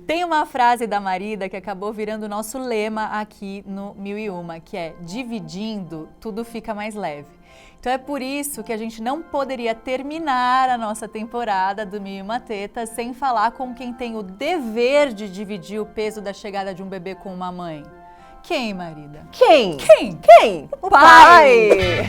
Tem uma frase da Marida que acabou virando o nosso lema aqui no 1001, que é: dividindo, tudo fica mais leve. Então é por isso que a gente não poderia terminar a nossa temporada do 1001 Tetas sem falar com quem tem o dever de dividir o peso da chegada de um bebê com uma mãe. Quem, Marida? Quem? Quem? Quem? O pai!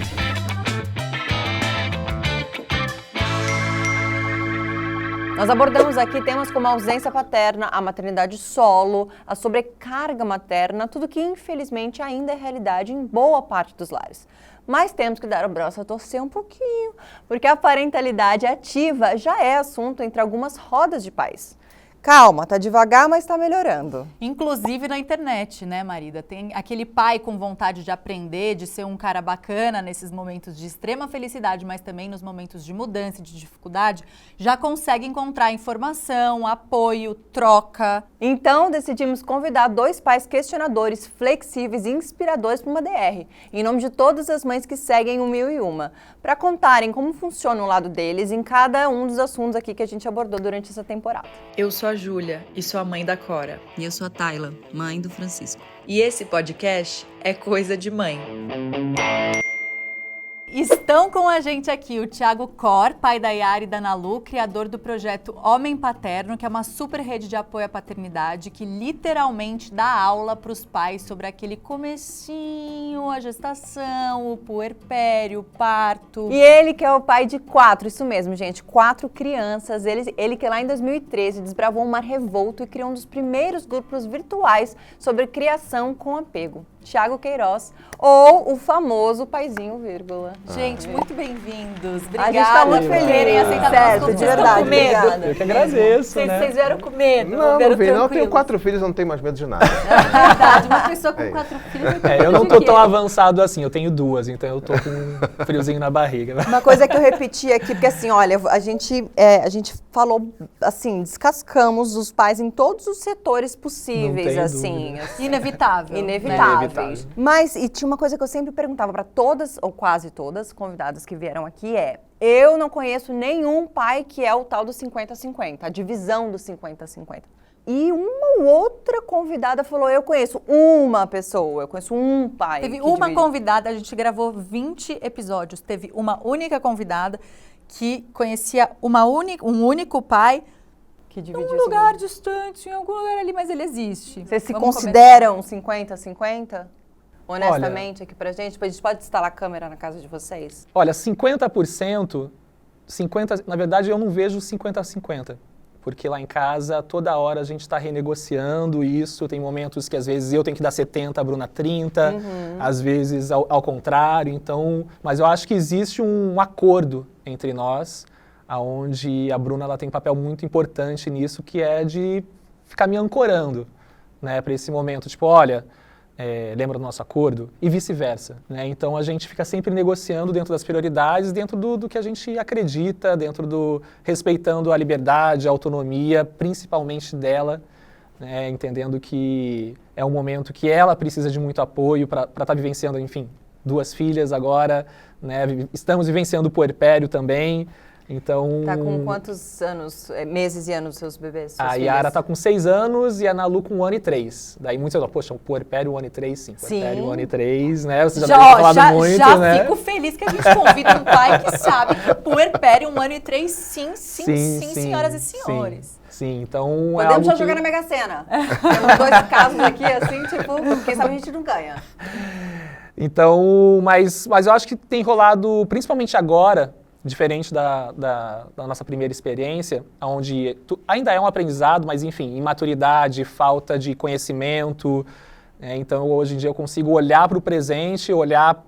Nós abordamos aqui temas como a ausência paterna, a maternidade solo, a sobrecarga materna, tudo que infelizmente ainda é realidade em boa parte dos lares. Mas temos que dar o braço a torcer um pouquinho, porque a parentalidade ativa já é assunto entre algumas rodas de pais. Calma, tá devagar, mas tá melhorando. Inclusive na internet, né, Marida? Tem aquele pai com vontade de aprender, de ser um cara bacana nesses momentos de extrema felicidade, mas também nos momentos de mudança e de dificuldade, já consegue encontrar informação, apoio, troca. Então, decidimos convidar dois pais questionadores, flexíveis e inspiradores para uma DR, em nome de todas as mães que seguem o 1001, para contarem como funciona o lado deles em cada um dos assuntos aqui que a gente abordou durante essa temporada. Eu sou a Júlia e sou a mãe da Cora. E eu sou a Tayla, mãe do Francisco. E esse podcast é Coisa de Mãe. Estão com a gente aqui o Thiago Cor, pai da Yara e da Nalu, criador do projeto Homem Paterno, que é uma super rede de apoio à paternidade, que literalmente dá aula para os pais sobre aquele comecinho, a gestação, o puerpério, o parto. E ele que é o pai de 4, isso mesmo, gente, 4 crianças. Ele que lá em 2013 desbravou um mar revolto e criou um dos primeiros grupos virtuais sobre criação com apego. Thiago Queiroz, ou o famoso paizinho, vírgula. Gente, muito bem-vindos. Obrigada. A gente tá muito por feliz. terem aceitado Certo, nosso de convite. verdade, Estão com medo? obrigada. Eu que agradeço, né? Vocês vieram com medo? Não, vieram não vi, não. Eu tenho tranquilos? 4 filhos, eu não tenho mais medo de nada. É verdade, uma pessoa com É 4 filhos vai ter Eu não medo tô de tão quê? avançado assim, eu tenho 2, então eu tô com um friozinho na barriga. Uma coisa que eu repeti aqui, porque assim, olha, a gente falou, assim, descascamos os pais em todos os setores possíveis, Não tenho assim. dúvida. Inevitável. Inevitáveis. Inevitável. Mas, e tinha uma coisa que eu sempre perguntava para todas, ou quase todas, convidadas que vieram aqui eu não conheço nenhum pai que é o tal do 50-50, a divisão do 50-50. E uma outra convidada falou, eu conheço uma pessoa, eu conheço um pai. Teve que uma divide. convidada, a gente gravou 20 episódios, teve uma única convidada que conhecia um único pai Que em divide um esse lugar grupo. distante, em algum lugar ali, mas ele existe. Vocês se Vamos consideram 50-50? Honestamente, aqui pra gente? A gente pode instalar a câmera na casa de vocês? Olha, 50%, na verdade eu não vejo 50-50. Porque lá em casa, toda hora a gente está renegociando isso. Tem momentos que às vezes eu tenho que dar 70, a Bruna 30, às vezes ao contrário. Então, mas eu acho que existe um acordo entre nós, onde a Bruna ela tem um papel muito importante nisso, que é de ficar me ancorando, né, para esse momento. Tipo, olha, lembra do nosso acordo? E vice-versa, né? Então a gente fica sempre negociando dentro das prioridades, dentro do que a gente acredita, respeitando a liberdade, a autonomia, principalmente dela, né? Entendendo que é um momento que ela precisa de muito apoio para estar vivenciando, enfim, 2 filhas agora, né? Estamos vivenciando o puerpério também. Então, Tá com quantos anos, meses e anos seus bebês? Suas a filhas? Yara tá com 6 anos e a Nalu com 1 ano e 3. Daí muitos falam, poxa, o puerpério 1 ano e 3, sim. Puerpério 1 ano e 3, né? Você já deve ter falado muito, já né? fico feliz que a gente convida um pai que sabe que o puerpério 1 ano e 3, sim, senhoras e senhores. Sim, então é Podemos algo já que... jogar na Mega Sena. Temos 2 casos aqui, assim, tipo, quem sabe a gente não ganha. Então, mas eu acho que tem rolado, principalmente agora, diferente da nossa primeira experiência, onde ainda é um aprendizado, mas enfim, imaturidade, falta de conhecimento. Então, hoje em dia eu consigo olhar para o presente, olhar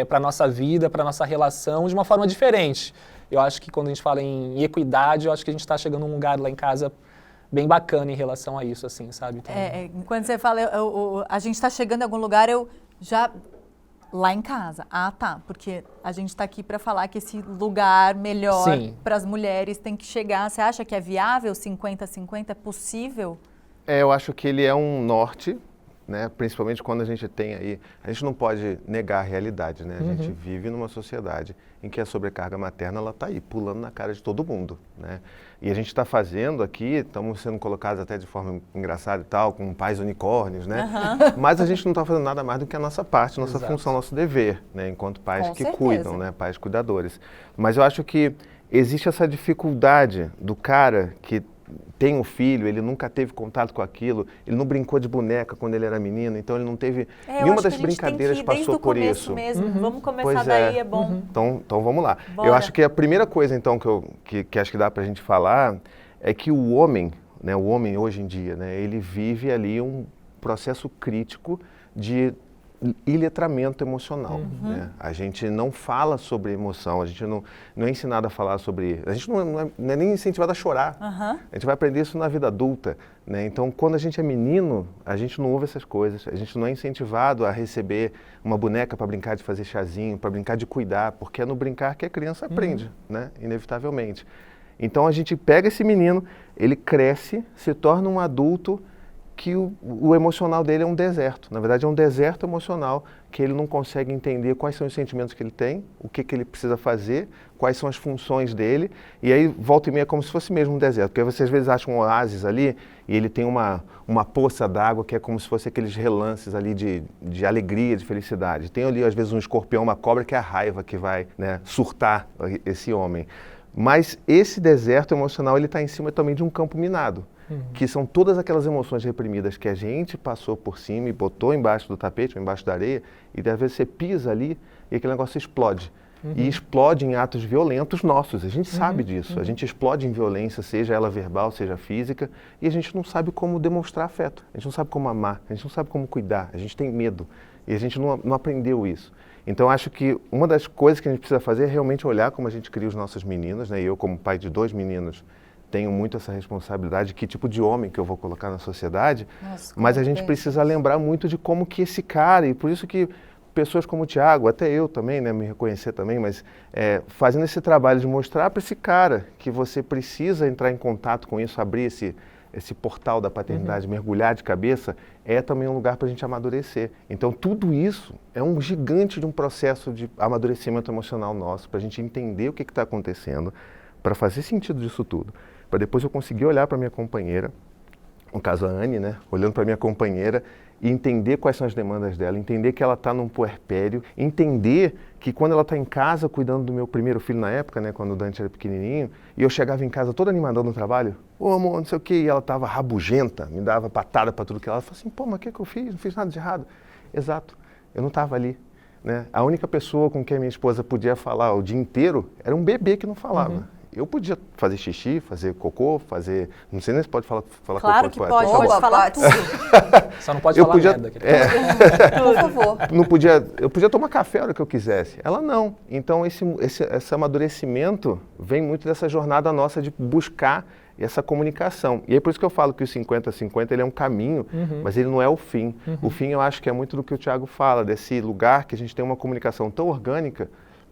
para a nossa vida, para a nossa relação de uma forma diferente. Eu acho que quando a gente fala em equidade, eu acho que a gente está chegando num lugar lá em casa bem bacana em relação a isso, assim, sabe? Então, Quando você fala, a gente está chegando em algum lugar, eu já... Lá em casa. Ah, tá. Porque a gente está aqui para falar que esse lugar melhor para as mulheres tem que chegar. Você acha que é viável 50-50? É possível? eu acho que ele é um norte, né? Principalmente quando a gente tem aí... A gente não pode negar a realidade, né? A gente vive numa sociedade em que a sobrecarga materna, ela está aí, pulando na cara de todo mundo, né? E a gente está fazendo aqui, estamos sendo colocados até de forma engraçada e tal, com pais unicórnios, né? Mas a gente não está fazendo nada mais do que a nossa parte, nossa função, nosso dever, né? Enquanto pais Com que certeza. cuidam, né? Pais cuidadores. Mas eu acho que existe essa dificuldade do cara que tem um filho, ele nunca teve contato com aquilo, ele não brincou de boneca quando ele era menino, então ele não teve nenhuma das brincadeiras passou por isso. Mesmo. Vamos começar Pois daí, é. é bom. Então vamos lá. Bora. Eu acho que a primeira coisa então que acho que dá pra gente falar é que o homem, né, o homem hoje em dia, né, ele vive ali um processo crítico de iletramento emocional, né? A gente não fala sobre emoção, a gente não é ensinado a falar sobre... A gente não é nem incentivado a chorar. A gente vai aprender isso na vida adulta, né? Então, quando a gente é menino, a gente não ouve essas coisas, a gente não é incentivado a receber uma boneca para brincar de fazer chazinho, para brincar de cuidar, porque é no brincar que a criança aprende, né? Inevitavelmente. Então, a gente pega esse menino, ele cresce, se torna um adulto que o emocional dele é um deserto. Na verdade, é um deserto emocional que ele não consegue entender quais são os sentimentos que ele tem, o que ele precisa fazer, quais são as funções dele. E aí, volta e meia, é como se fosse mesmo um deserto. Porque você, às vezes, acha um oásis ali e ele tem uma poça d'água que é como se fosse aqueles relances ali de alegria, de felicidade. Tem ali, às vezes, um escorpião, uma cobra, que é a raiva que vai, né, surtar esse homem. Mas esse deserto emocional, ele está em cima também de um campo minado. Que são todas aquelas emoções reprimidas que a gente passou por cima e botou embaixo do tapete ou embaixo da areia, e às vezes você pisa ali e aquele negócio explode. E explode em atos violentos nossos, a gente sabe disso. A gente explode em violência, seja ela verbal, seja física, e a gente não sabe como demonstrar afeto, a gente não sabe como amar, a gente não sabe como cuidar, a gente tem medo, e a gente não aprendeu isso. Então, acho que uma das coisas que a gente precisa fazer é realmente olhar como a gente cria os nossos meninos, né? E eu, como pai de 2 meninos, tenho muito essa responsabilidade, que tipo de homem que eu vou colocar na sociedade, mas a gente precisa lembrar muito de como que esse cara, e por isso que pessoas como o Thiago, até eu também, né, me reconhecer também, mas fazendo esse trabalho de mostrar para esse cara que você precisa entrar em contato com isso, abrir esse portal da paternidade, mergulhar de cabeça, é também um lugar para a gente amadurecer. Então, tudo isso é um gigante de um processo de amadurecimento emocional nosso, para a gente entender o que está acontecendo, para fazer sentido disso tudo, para depois eu conseguir olhar para minha companheira, no caso a Anne, né, olhando para minha companheira e entender quais são as demandas dela, entender que ela está num puerpério, entender que quando ela está em casa cuidando do meu primeiro filho na época, né, quando o Dante era pequenininho, e eu chegava em casa toda animadão no trabalho, ô amor, não sei o quê, e ela estava rabugenta, me dava patada para tudo que ela falou assim, pô, mas o que eu fiz? Não fiz nada de errado. Exato, eu não estava ali. Né? A única pessoa com quem a minha esposa podia falar o dia inteiro era um bebê que não falava. Eu podia fazer xixi, fazer cocô, fazer... Não sei nem se pode falar claro cocô. Claro que pode falar tudo. Só não pode falar merda. Por favor. Eu podia tomar café a hora que eu quisesse. Ela não. Então, esse amadurecimento vem muito dessa jornada nossa de buscar essa comunicação. E é por isso que eu falo que o 50-50 ele é um caminho, mas ele não é o fim. O fim, eu acho que é muito do que o Thiago fala, desse lugar que a gente tem uma comunicação tão orgânica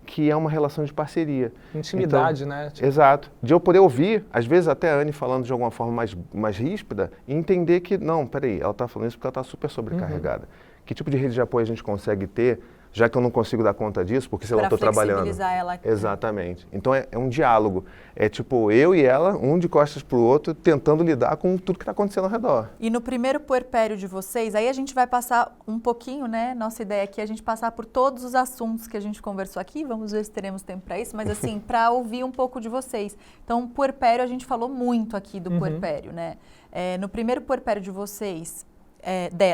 que é uma relação de parceria. Intimidade, então, né? Tipo... Exato. De eu poder ouvir, às vezes até a Anne falando de alguma forma mais ríspida, e entender que, não, peraí, ela está falando isso porque ela está super sobrecarregada. Que tipo de rede de apoio a gente consegue ter, já que eu não consigo dar conta disso, porque se eu estou trabalhando... flexibilizar ela aqui. Exatamente. Então é um diálogo. É tipo eu e ela, um de costas para o outro, tentando lidar com tudo que está acontecendo ao redor. E no primeiro puerpério de vocês, aí a gente vai passar um pouquinho, né? Nossa ideia aqui é a gente passar por todos os assuntos que a gente conversou aqui. Vamos ver se teremos tempo para isso, mas assim, para ouvir um pouco de vocês. Então, puerpério, a gente falou muito aqui do puerpério, né? No primeiro puerpério de vocês,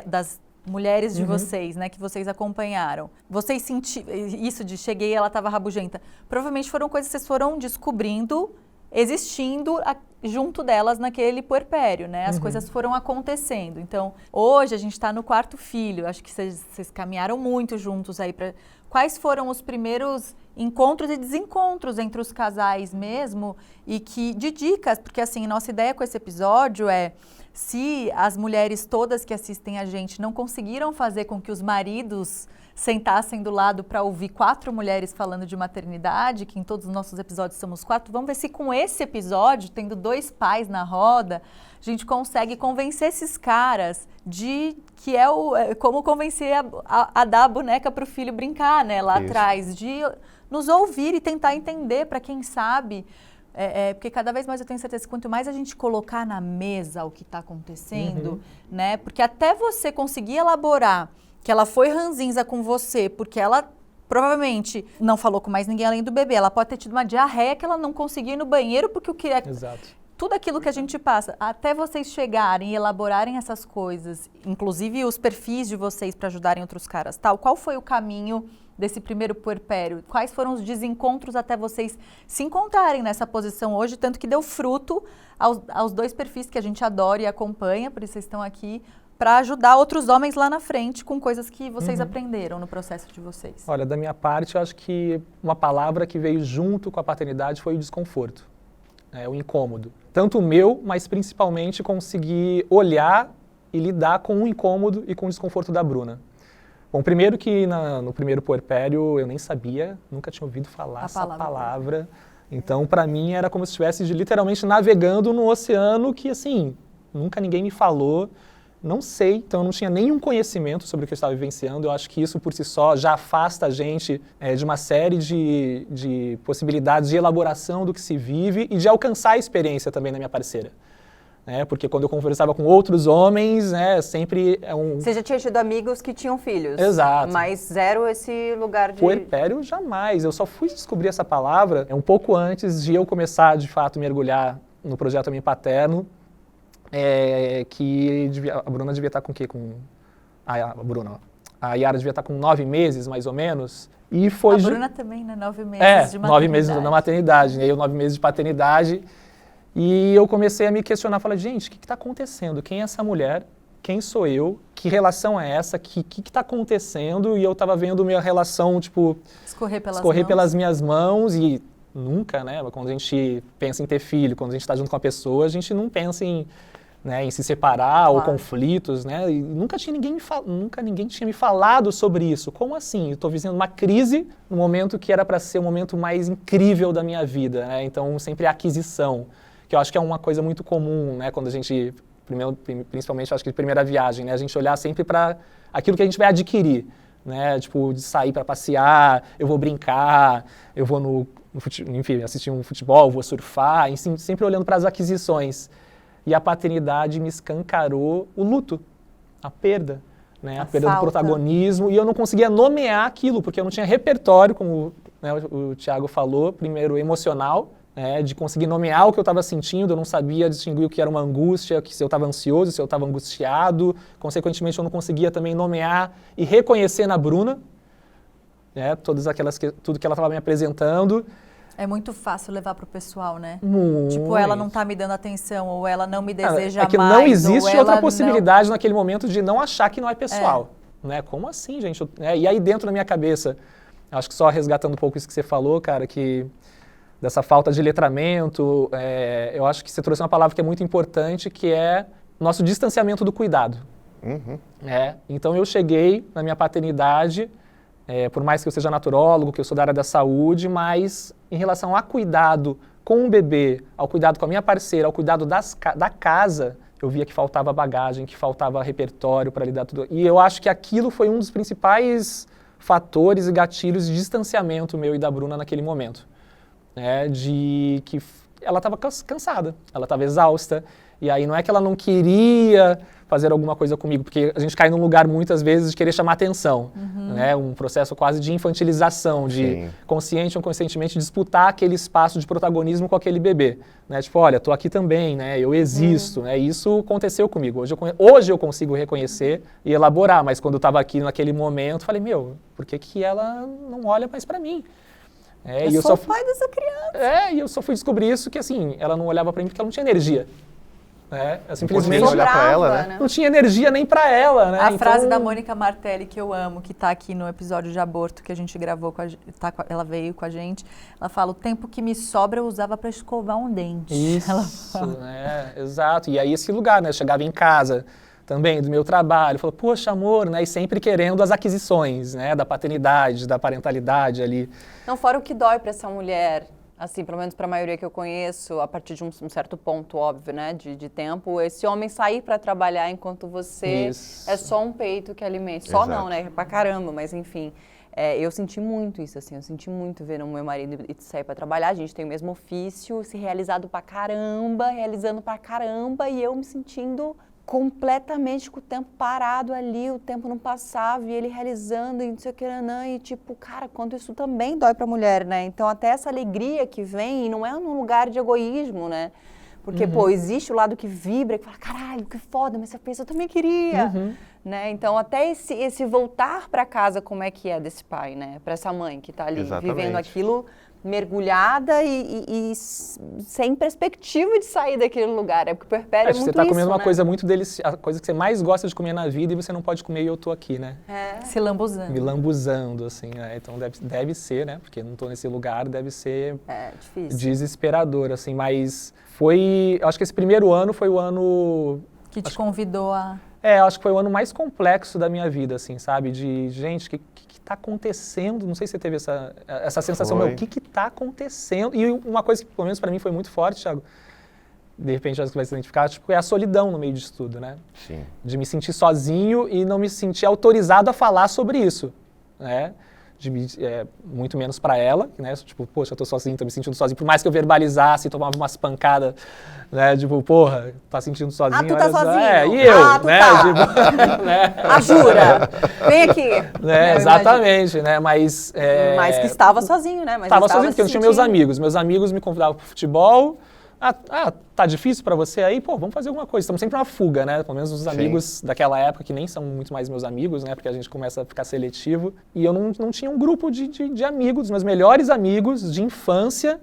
das mulheres de vocês, né, que vocês acompanharam. Vocês sentiram isso de cheguei e ela estava rabugenta. Provavelmente foram coisas que vocês foram descobrindo, existindo junto delas naquele puerpério, né? As coisas foram acontecendo. Então, hoje a gente está no 4º filho. Acho que vocês caminharam muito juntos aí para... Quais foram os primeiros encontros e desencontros entre os casais mesmo? E de dicas, porque assim, nossa ideia com esse episódio é se as mulheres todas que assistem a gente não conseguiram fazer com que os maridos sentassem do lado para ouvir 4 mulheres falando de maternidade, que em todos os nossos episódios somos 4, vamos ver se com esse episódio, tendo 2 pais na roda, a gente consegue convencer esses caras de que como convencer a dar a boneca para o filho brincar, né, lá atrás, de nos ouvir e tentar entender, para quem sabe, porque cada vez mais eu tenho certeza que quanto mais a gente colocar na mesa o que está acontecendo, né, porque até você conseguir elaborar que ela foi ranzinza com você, porque ela provavelmente não falou com mais ninguém além do bebê. Ela pode ter tido uma diarreia que ela não conseguia ir no banheiro porque o que é... Exato. Tudo aquilo que a gente passa, até vocês chegarem e elaborarem essas coisas, inclusive os perfis de vocês para ajudarem outros caras, tal, qual foi o caminho desse primeiro puerpério? Quais foram os desencontros até vocês se encontrarem nessa posição hoje, tanto que deu fruto aos 2 perfis que a gente adora e acompanha, por isso vocês estão aqui, para ajudar outros homens lá na frente com coisas que vocês aprenderam no processo de vocês? Olha, da minha parte, eu acho que uma palavra que veio junto com a paternidade foi o desconforto, o incômodo. Tanto o meu, mas principalmente conseguir olhar e lidar com o incômodo e com o desconforto da Bruna. Bom, primeiro que no primeiro puerpério eu nem sabia, nunca tinha ouvido falar essa palavra. Então, para mim, era como se estivesse literalmente navegando no oceano que, assim, nunca ninguém me falou. Não sei, então eu não tinha nenhum conhecimento sobre o que eu estava vivenciando. Eu acho que isso por si só já afasta a gente de uma série de possibilidades de elaboração do que se vive e de alcançar a experiência também da minha parceira. Porque quando eu conversava com outros homens, sempre é um... Você já tinha tido amigos que tinham filhos. Exato. Mas zero esse lugar de... Puerpério, jamais. Eu só fui descobrir essa palavra um pouco antes de eu começar, de fato, mergulhar no projeto Homem Paterno. Que a Bruna devia estar com o quê? A Yara devia estar com 9 meses, mais ou menos. E foi a Bruna também, né? 9 meses de maternidade. 9 meses na maternidade, né? Eu 9 meses de paternidade. E eu comecei a me questionar, falei, gente, o que está acontecendo? Quem é essa mulher? Quem sou eu? Que relação é essa? O que está acontecendo? E eu estava vendo minha relação, tipo... Escorrer pelas minhas mãos e... Nunca, né? Quando a gente pensa em ter filho, quando a gente está junto com a pessoa, a gente não pensa em se separar ou conflitos, né? E nunca ninguém tinha me falado sobre isso. Como assim? Eu estou vivendo uma crise no momento que era para ser o momento mais incrível da minha vida, né? Então, sempre a aquisição, que eu acho que é uma coisa muito comum, né? Quando a gente, principalmente, acho que de primeira viagem, né? A gente olhar sempre para aquilo que a gente vai adquirir, né? Tipo, de sair para passear, eu vou brincar, eu vou enfim, assistir um futebol, vou surfar, enfim, sempre olhando para as aquisições. E a paternidade me escancarou o luto, a perda, né? A perda do protagonismo. E eu não conseguia nomear aquilo, porque eu não tinha repertório, como o Thiago falou, primeiro emocional, de conseguir nomear o que eu estava sentindo. Eu não sabia distinguir o que era uma angústia, se eu estava ansioso, se eu estava angustiado. Consequentemente, eu não conseguia também nomear e reconhecer na Bruna, tudo que ela estava me apresentando. É muito fácil levar pro pessoal, né? Muito. Tipo, ela não tá me dando atenção, ou ela não me deseja mais. É que não existe outra possibilidade naquele momento de não achar que não é pessoal. Né? Como assim, gente? E aí dentro da minha cabeça, acho que só resgatando um pouco isso que você falou, cara, que dessa falta de letramento, eu acho que você trouxe uma palavra que é muito importante, que é nosso distanciamento do cuidado. Então eu cheguei na minha paternidade, por mais que eu seja naturólogo, que eu sou da área da saúde, mas em relação a cuidado com o bebê, ao cuidado com a minha parceira, ao cuidado da casa, eu via que faltava bagagem, que faltava repertório para lidar tudo. E eu acho que aquilo foi um dos principais fatores e gatilhos de distanciamento meu e da Bruna naquele momento. De que ela estava cansada, ela estava exausta, e aí não é que ela não queria fazer alguma coisa comigo, porque a gente cai num lugar muitas vezes de querer chamar atenção, né? Um processo quase de infantilização, de consciente ou inconscientemente disputar aquele espaço de protagonismo com aquele bebê, né? Tipo, olha, tô aqui também, né? Eu existo, né? Isso aconteceu comigo. Hoje eu consigo reconhecer e elaborar, mas quando eu estava aqui naquele momento, falei, por que ela não olha mais para mim? Eu sou o pai dessa criança. E eu só fui descobrir isso que, assim, ela não olhava para mim porque ela não tinha energia. né? Eu Não simplesmente conseguia olhar pra ela, Sobrava, né? não tinha energia nem para ela, né? A Então, frase da Mônica Martelli que eu amo, que tá aqui no episódio de aborto que a gente gravou, ela veio com a gente, ela fala, o tempo que me sobra eu usava para escovar um dente. Ela Isso, né? Exato. E aí esse lugar, né? Eu chegava em casa também, do meu trabalho, falava, poxa, amor, né? E sempre querendo as aquisições, né? Da paternidade, da parentalidade ali. Não, fora o que dói para essa mulher, assim, pelo menos para a maioria que eu conheço, a partir de um certo ponto, óbvio, né, de tempo, esse homem sair para trabalhar enquanto você Isso. é só um peito que alimenta. Só Exato. não, né, pra caramba, mas enfim. Eu senti muito isso, assim, eu senti muito ver o meu marido sair para trabalhar, a gente tem o mesmo ofício, se realizado pra caramba, realizando pra caramba, e eu me sentindo completamente com o tempo parado ali, o tempo não passava, e ele realizando, e não sei o que, e tipo, cara, quanto isso também dói pra mulher, né? Então até essa alegria que vem, não é num lugar de egoísmo, né? Porque, pô, existe o lado que vibra, que fala, caralho, que foda, mas essa pessoa eu também queria, né? Então até esse voltar pra casa, como é que é desse pai, né? Pra essa mãe que tá ali, Exatamente. vivendo aquilo mergulhada e sem perspectiva de sair daquele lugar. É porque o puerpério é Acho que muito você tá comendo isso, uma né? coisa muito deliciosa, a coisa que você mais gosta de comer na vida e você não pode comer e eu tô aqui, né? se lambuzando. Me lambuzando, assim, né? Então deve ser, né? Porque eu não tô nesse lugar, deve ser É difícil. desesperador, assim, mas foi... Acho que esse primeiro ano foi o ano... Que te convidou a... acho que foi o ano mais complexo da minha vida, assim, sabe? De, gente, o que tá acontecendo? Não sei se você teve essa sensação, Foi. meu, o que tá acontecendo? E uma coisa que, pelo menos pra mim, foi muito forte, Thiago, de repente acho que vai se identificar, tipo, é a solidão no meio disso tudo, né? Sim. De me sentir sozinho e não me sentir autorizado a falar sobre isso, né? Muito menos pra ela, né? Tipo, poxa, eu tô sozinho, tô me sentindo sozinho. Por mais que eu verbalizasse, tomava umas pancadas, né? Tipo, porra, tá sentindo sozinho. Ah, tu tá olha só. sozinho. E eu, Tu né? tá. Tipo, né? Ah, jura? Vem aqui. Né? Eu Exatamente, né? Mas... Mas que estava sozinho, né? Mas Tava estava sozinho, porque eu não tinha meus amigos. Meus amigos me convidavam pro futebol. Tá difícil pra você aí? Pô, vamos fazer alguma coisa. Estamos sempre numa fuga, né? Pelo menos os amigos daquela época, que nem são muito mais meus amigos, né? Porque a gente começa a ficar seletivo. E eu não tinha um grupo de amigos, meus melhores amigos de infância,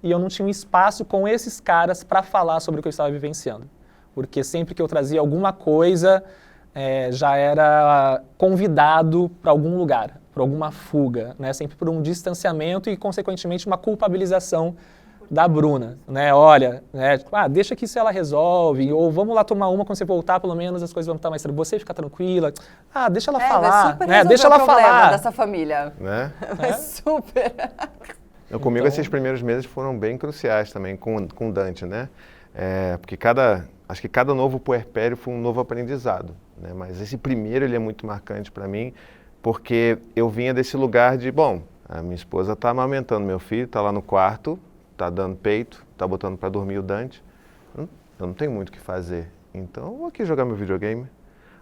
e eu não tinha um espaço com esses caras pra falar sobre o que eu estava vivenciando. Porque sempre que eu trazia alguma coisa, já era convidado para algum lugar, para alguma fuga, né? Sempre por um distanciamento e, consequentemente, uma culpabilização da Bruna, né? Olha, né? Tipo, deixa que isso ela resolve, ou vamos lá tomar uma, quando você voltar, pelo menos as coisas vão estar mais tranquilas. Você fica tranquila. Deixa ela Vai falar, super né? resolver Deixa o ela problema falar. dessa família. Né? Vai super. Comigo esses primeiros meses foram bem cruciais também com Dante, né? Porque acho que cada novo puerpério foi um novo aprendizado, né? Mas esse primeiro ele é muito marcante para mim, porque eu vinha desse lugar de, bom, a minha esposa está amamentando meu filho, está lá no quarto, está dando peito, está botando para dormir o Dante, eu não tenho muito o que fazer, então eu vou aqui jogar meu videogame,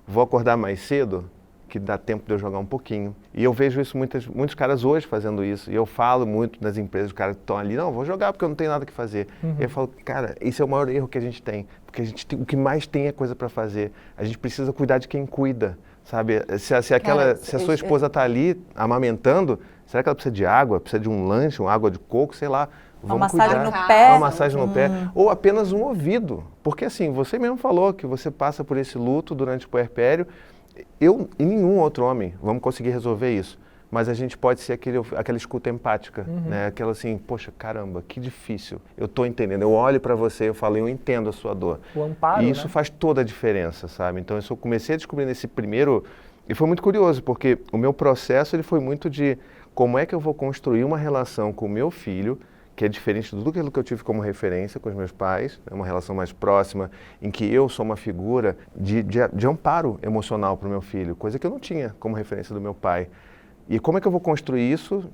vou acordar mais cedo, que dá tempo de eu jogar um pouquinho. E eu vejo isso, muitos caras hoje fazendo isso, e eu falo muito nas empresas, os caras estão ali, não, vou jogar porque eu não tenho nada que fazer. E eu falo, cara, esse é o maior erro que a gente tem, porque o que mais tem é coisa para fazer, a gente precisa cuidar de quem cuida, sabe? Se a sua esposa está ali amamentando, será que ela precisa de água, precisa de um lanche, uma água de coco, sei lá. Uma Vamos massagem cuidar. no pé. Uma massagem no pé, ou apenas um ouvido, porque assim, você mesmo falou que você passa por esse luto durante o puerpério. Eu e nenhum outro homem vamos conseguir resolver isso, mas a gente pode ser aquela escuta empática, né? Aquela assim, poxa, caramba, que difícil, eu tô entendendo, eu olho para você, eu falo, eu entendo a sua dor. O amparo, e isso né? faz toda a diferença, sabe? Então eu comecei a descobrir nesse primeiro, e foi muito curioso, porque o meu processo ele foi muito de como é que eu vou construir uma relação com o meu filho, que é diferente de tudo aquilo que eu tive como referência com os meus pais, é uma relação mais próxima, em que eu sou uma figura de amparo emocional para o meu filho, coisa que eu não tinha como referência do meu pai. E como é que eu vou construir isso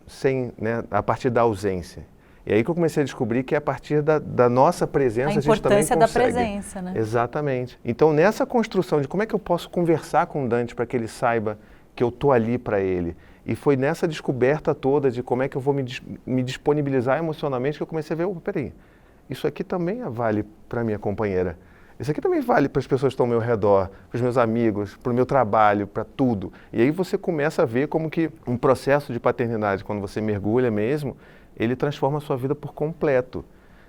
a partir da ausência? E aí que eu comecei a descobrir que a partir da nossa presença a gente também consegue. A importância da presença, né? Exatamente. Então nessa construção de como é que eu posso conversar com o Dante para que ele saiba que eu estou ali para ele, e foi nessa descoberta toda de como é que eu vou me disponibilizar emocionalmente que eu comecei a ver, peraí, isso aqui também vale para minha companheira. Isso aqui também vale para as pessoas que estão ao meu redor, para os meus amigos, para o meu trabalho, para tudo. E aí você começa a ver como que um processo de paternidade, quando você mergulha mesmo, ele transforma a sua vida por completo.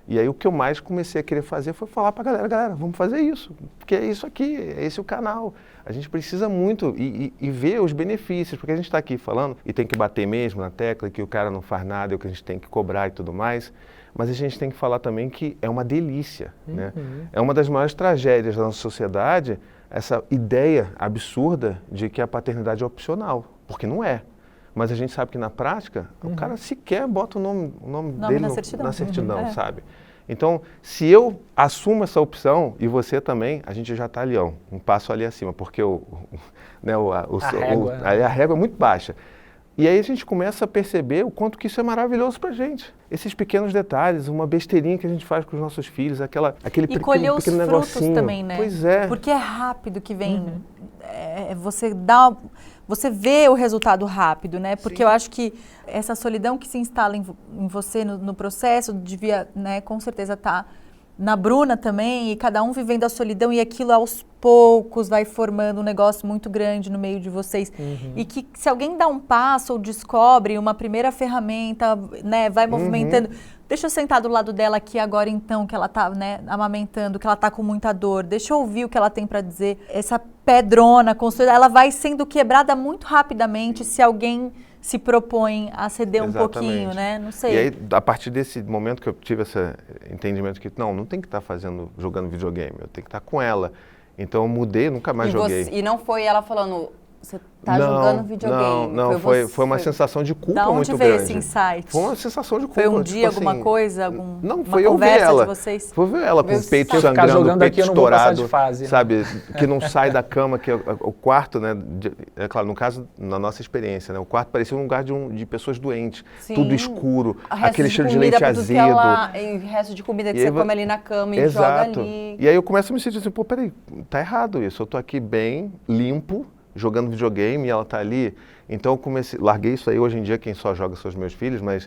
E aí o que eu mais comecei a querer fazer foi falar pra galera, vamos fazer isso, porque é isso aqui, é esse o canal. A gente precisa muito e ver os benefícios, porque a gente está aqui falando e tem que bater mesmo na tecla que o cara não faz nada, é o que a gente tem que cobrar e tudo mais, mas a gente tem que falar também que é uma delícia, né? É uma das maiores tragédias da nossa sociedade, essa ideia absurda de que a paternidade é opcional, porque não é. Mas a gente sabe que na prática, o cara sequer bota o nome dele na certidão, sabe? Então, se eu assumo essa opção, e você também, a gente já está ali, ó, um passo ali acima, porque a régua é muito baixa. E aí a gente começa a perceber o quanto que isso é maravilhoso pra gente. Esses pequenos detalhes, uma besteirinha que a gente faz com os nossos filhos, aquele E colher os pequeno frutos negocinho. também, né? Pois é. Porque é rápido que vem. Você vê o resultado rápido, né? Porque eu acho que essa solidão que se instala em você no processo devia, né, com certeza estar na Bruna também, e cada um vivendo a solidão, e aquilo aos poucos vai formando um negócio muito grande no meio de vocês. E que se alguém dá um passo ou descobre uma primeira ferramenta, né, vai movimentando. Deixa eu sentar do lado dela aqui agora então, que ela tá, né, amamentando, que ela tá com muita dor. Deixa eu ouvir o que ela tem para dizer. Essa pedrona construída, ela vai sendo quebrada muito rapidamente se alguém se propõe a ceder um pouquinho, né? Não sei. E aí, a partir desse momento que eu tive esse entendimento que não tem que estar jogando videogame, eu tenho que estar com ela. Então eu mudei, nunca mais joguei. E não foi ela falando, você tá jogando videogame? Não, foi uma sensação de culpa muito grande. Da onde veio esse insight? Foi uma sensação de culpa. Foi um dia, tipo alguma assim, coisa, não, uma conversa de vocês? Foi ver ela com o peito Ficar sangrando, jogando o peito aqui, eu não vou passar estourado, de fase, né? sabe? Que não sai da cama, que o quarto, né? É claro, no caso, na nossa experiência, né? O quarto parecia um lugar de pessoas doentes, tudo escuro, aquele cheiro de leite azedo. E resto de comida que você come ali na cama e joga ali. E aí eu começo a me sentir assim, pô, peraí, tá errado isso. Eu tô aqui bem, limpo, jogando videogame e ela tá ali. Então eu larguei isso aí, hoje em dia quem só joga são os meus filhos, mas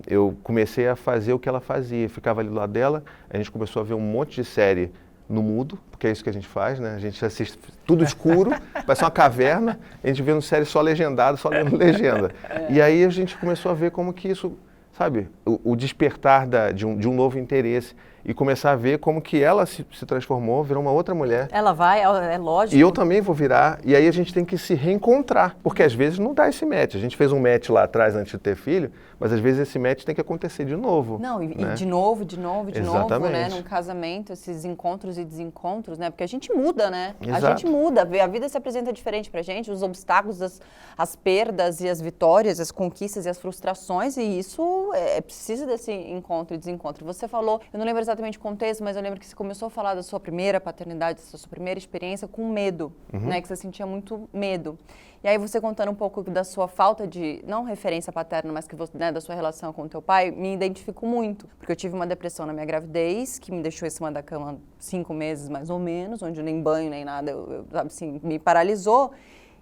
eu comecei a fazer o que ela fazia. Ficava ali do lado dela, a gente começou a ver um monte de série no mudo, porque é isso que a gente faz, né? A gente assiste tudo escuro, parece uma caverna, a gente vendo série só legendada, só lendo legenda. E aí a gente começou a ver como que isso, sabe, o despertar de um novo interesse. E começar a ver como que ela se transformou, virou uma outra mulher. Ela vai, é lógico. E eu também vou virar, e aí a gente tem que se reencontrar, porque às vezes não dá esse match. A gente fez um match lá atrás antes de ter filho, mas às vezes esse match tem que acontecer de novo. Não, né? e de novo, Exatamente. né? Num casamento, esses encontros e desencontros, né? Porque a gente muda, né? Exato. A gente muda, a vida se apresenta diferente pra gente, os obstáculos, as perdas e as vitórias, as conquistas e as frustrações, e isso precisa desse encontro e desencontro. Você falou, eu não lembro exatamente o contexto, mas eu lembro que você começou a falar da sua primeira paternidade, da sua primeira experiência com medo, né? Que você sentia muito medo. E aí você contando um pouco da sua falta de, não referência paterna, mas que você, né, da sua relação com o teu pai, me identifico muito. Porque eu tive uma depressão na minha gravidez, que me deixou em cima da cama 5 meses mais ou menos, onde nem banho nem nada, eu assim, me paralisou.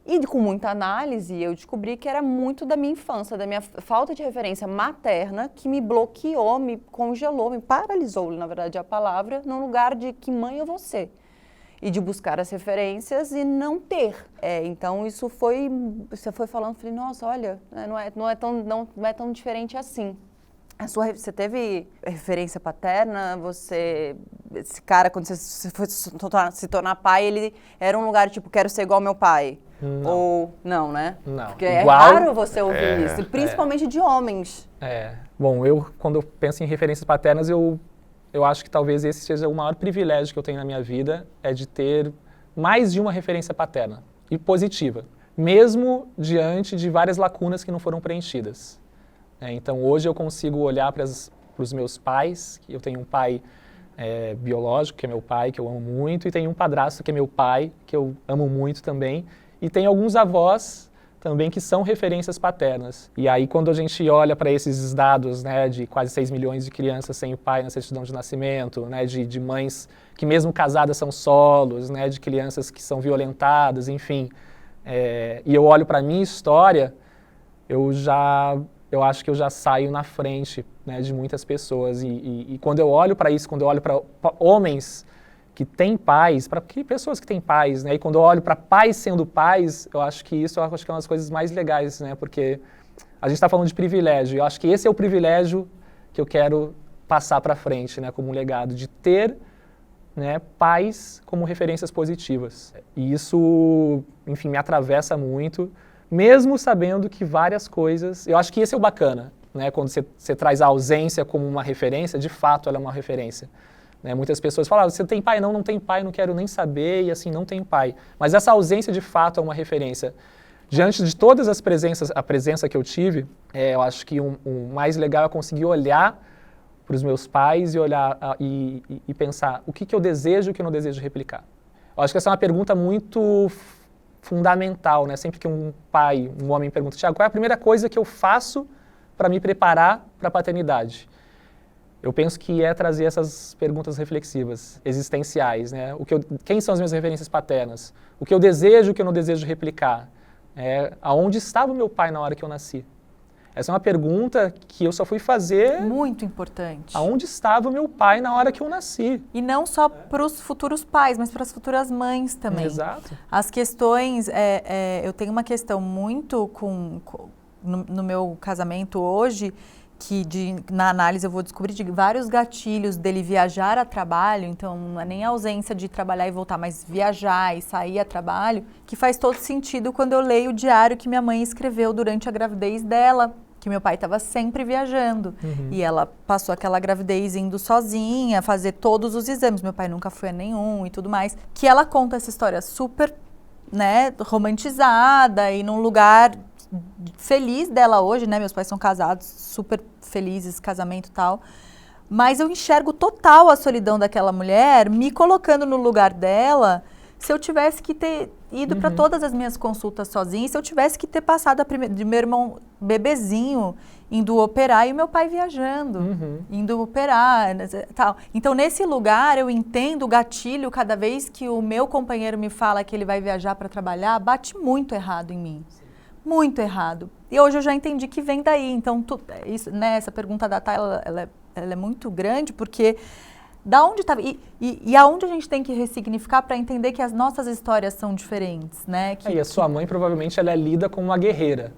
E com muita análise, eu descobri que era muito da minha infância, da minha falta de referência materna, que me bloqueou, me congelou, me paralisou, na verdade, a palavra, num lugar de que mãe eu vou ser. E de buscar as referências e não ter. Então, você foi falando, falei, nossa, olha, não é tão diferente assim. Você teve referência paterna? Esse cara, quando você foi se tornar pai, ele era um lugar tipo, quero ser igual ao meu pai? Não. Ou não, né? Não. Porque Igual, é raro você ouvir isso, principalmente de homens. Bom, quando eu penso em referências paternas, eu acho que talvez esse seja o maior privilégio que eu tenho na minha vida, é de ter mais de uma referência paterna, e positiva, mesmo diante de várias lacunas que não foram preenchidas. Então hoje eu consigo olhar para os meus pais, eu tenho um pai biológico, que é meu pai, que eu amo muito, e tenho um padrasto, que é meu pai, que eu amo muito também, e tem alguns avós também que são referências paternas. E aí quando a gente olha para esses dados, né, de quase 6 milhões de crianças sem o pai na certidão de nascimento, né, de mães que mesmo casadas são solos, né, de crianças que são violentadas, enfim, e eu olho para a minha história, eu acho que eu já saio na frente, né, de muitas pessoas. E quando eu olho para isso, quando eu olho para homens que têm pais, para pessoas que têm pais, né, e quando eu olho para pais sendo pais, eu acho que é uma das coisas mais legais, né, porque a gente está falando de privilégio, e eu acho que esse é o privilégio que eu quero passar para frente, né, como um legado, de ter, né, pais como referências positivas. E isso, enfim, me atravessa muito, mesmo sabendo que várias coisas... Eu acho que esse é o bacana, né, quando você traz a ausência como uma referência, de fato ela é uma referência. Né, muitas pessoas falam, você tem pai? Não tem pai, não quero nem saber, e assim, não tenho pai. Mas essa ausência de fato é uma referência. Diante de todas as presenças, a presença que eu tive, eu acho que o mais legal é conseguir olhar para os meus pais e olhar e pensar o que eu desejo e o que eu não desejo replicar. Eu acho que essa é uma pergunta muito fundamental, né? Sempre que um pai, um homem pergunta, Thiago, qual é a primeira coisa que eu faço para me preparar para a paternidade? Eu penso que é trazer essas perguntas reflexivas, existenciais, né? Quem são as minhas referências paternas? O que eu desejo e o que eu não desejo replicar? Aonde estava o meu pai na hora que eu nasci? Essa é uma pergunta que eu só fui fazer... Muito importante. Aonde estava o meu pai na hora que eu nasci? E não só para os futuros pais, mas para as futuras mães também. Exato. As questões... eu tenho uma questão muito no meu casamento hoje, que na análise eu vou descobrir de vários gatilhos dele viajar a trabalho, então não é nem a ausência de trabalhar e voltar, mas viajar e sair a trabalho, que faz todo sentido quando eu leio o diário que minha mãe escreveu durante a gravidez dela, que meu pai estava sempre viajando. E ela passou aquela gravidez indo sozinha, fazer todos os exames, meu pai nunca foi a nenhum e tudo mais, que ela conta essa história super, né, romantizada e num lugar feliz dela hoje, né? Meus pais são casados, super felizes, casamento e tal. Mas eu enxergo total a solidão daquela mulher, me colocando no lugar dela, se eu tivesse que ter ido para todas as minhas consultas sozinha, se eu tivesse que ter passado de meu irmão bebezinho indo operar e o meu pai viajando, indo operar, tal. Então, nesse lugar, eu entendo o gatilho cada vez que o meu companheiro me fala que ele vai viajar para trabalhar, bate muito errado em mim. Muito errado. E hoje eu já entendi que vem daí. Então, isso, né, essa pergunta da Tayla, ela é muito grande, porque da onde estava... E aonde a gente tem que ressignificar para entender que as nossas histórias são diferentes, né? E a sua mãe, provavelmente, ela é lida como uma guerreira,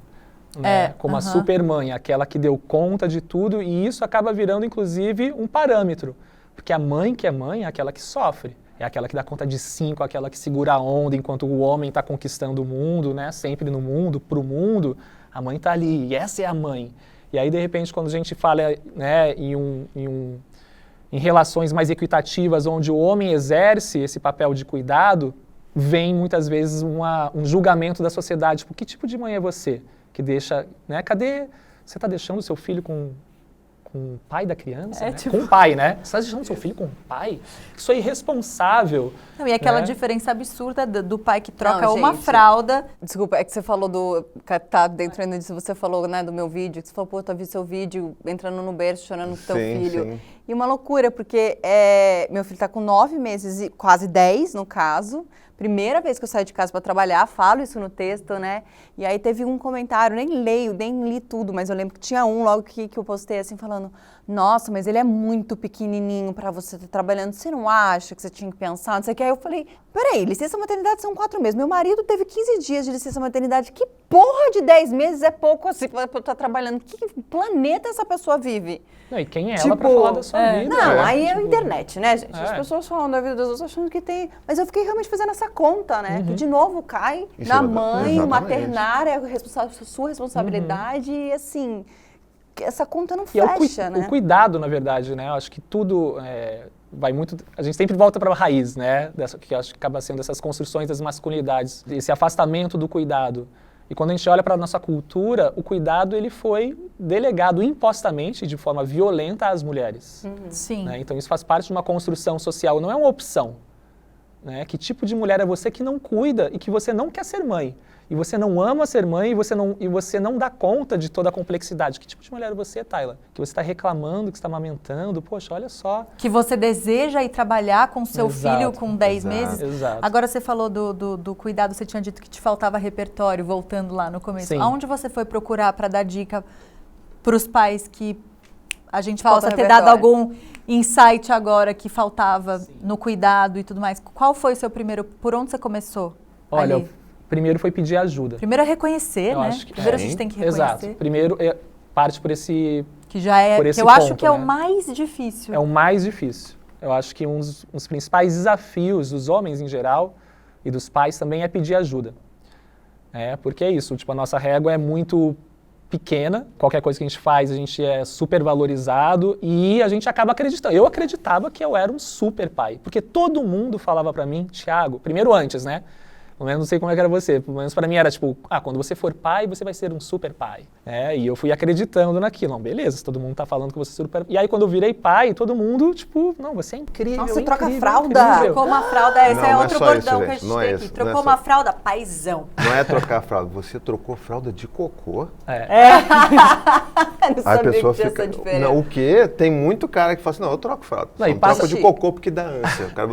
né? Como a supermãe, aquela que deu conta de tudo, e isso acaba virando, inclusive, um parâmetro. Porque a mãe que é mãe é aquela que sofre. É aquela que dá conta de 5, aquela que segura a onda enquanto o homem está conquistando o mundo, né? Sempre no mundo, pro mundo. A mãe está ali, e essa é a mãe. E aí, de repente, quando a gente fala, né, em relações mais equitativas, onde o homem exerce esse papel de cuidado, vem muitas vezes um julgamento da sociedade. Tipo, que tipo de mãe é você? Que deixa, né? Cadê? Você está deixando o seu filho com o pai da criança, né? Com o pai, né? Você está deixando seu filho com o pai? Isso é irresponsável. Não, e aquela diferença absurda do pai que troca uma fralda. Desculpa, é que você falou tá dentro disso, você falou, né, do meu vídeo, que você falou, pô, eu vi seu vídeo entrando no berço, chorando com teu filho. Sim. E uma loucura, porque meu filho tá com 9 meses, e quase 10 no caso. Primeira vez que eu saio de casa para trabalhar, falo isso no texto, né? E aí teve um comentário, nem li tudo, mas eu lembro que tinha um logo que eu postei assim, falando, nossa, mas ele é muito pequenininho para você estar trabalhando, você não acha que você tinha que pensar? Não sei o que. Aí eu falei, peraí, licença maternidade são 4 meses. Meu marido teve 15 dias de licença maternidade. Que porra de 10 meses é pouco assim para estar trabalhando? Que planeta essa pessoa vive? Não, e quem é ela para falar da sua vida? Não, aí é a internet, né, gente? As pessoas falam da vida dos outros achando que tem... Mas eu fiquei realmente fazendo essa conta, né? Que de novo cai na mãe, o maternar é sua responsabilidade e assim... Essa conta não fecha, né? O cuidado, na verdade, né? Eu acho que tudo vai muito... A gente sempre volta para a raiz, né? Que eu acho que acaba sendo essas construções das masculinidades, esse afastamento do cuidado. E quando a gente olha para a nossa cultura, o cuidado ele foi delegado impostamente, de forma violenta, às mulheres. Sim. Né? Então isso faz parte de uma construção social, não é uma opção. Né? Que tipo de mulher é você que não cuida e que você não quer ser mãe? E você não ama ser mãe e você não dá conta de toda a complexidade. Que tipo de mulher você é, Tayla? Que você está reclamando, que está amamentando, poxa, olha só. Que você deseja ir trabalhar com seu filho com 10 meses. Exato. Agora você falou do cuidado, você tinha dito que te faltava repertório, voltando lá no começo. Sim. Aonde você foi procurar para dar dica para os pais que a gente Falta possa ter dado algum insight agora que faltava no cuidado e tudo mais? Qual foi o seu primeiro, por onde você começou? Olha, primeiro foi pedir ajuda. Primeiro é reconhecer, né? Acho que primeiro a gente tem que reconhecer. Exato. Primeiro, parte por esse... Que já é, por que esse eu acho ponto, que é o né? mais difícil. É o mais difícil. Eu acho que um dos principais desafios dos homens em geral e dos pais também é pedir ajuda. Porque é isso, tipo, a nossa régua é muito pequena, qualquer coisa que a gente faz, a gente é super valorizado e a gente acaba acreditando. Eu acreditava que eu era um super pai, porque todo mundo falava pra mim, Thiago, primeiro antes, né? Pelo menos não sei como é que era você, pelo menos pra mim era tipo, quando você for pai, você vai ser um super pai. E eu fui acreditando naquilo. Não, beleza, se todo mundo tá falando que você é super... E aí quando eu virei pai, todo mundo, tipo, não, você é incrível, Nossa, você incrível, troca fralda. incrível. Trocou uma fralda, esse Não, é não é outro só bordão isso, que a gente, gente não tem é aqui. isso, não é Trocou só- uma fralda, paizão. Não é trocar fralda, você trocou fralda de cocô. Não Aí a sabia pessoa que tinha fica. essa diferença. Não, o quê? Tem muito cara que fala assim, não, eu troco fralda. Não, Só e não passa- troco de cocô porque dá ânsia. O cara...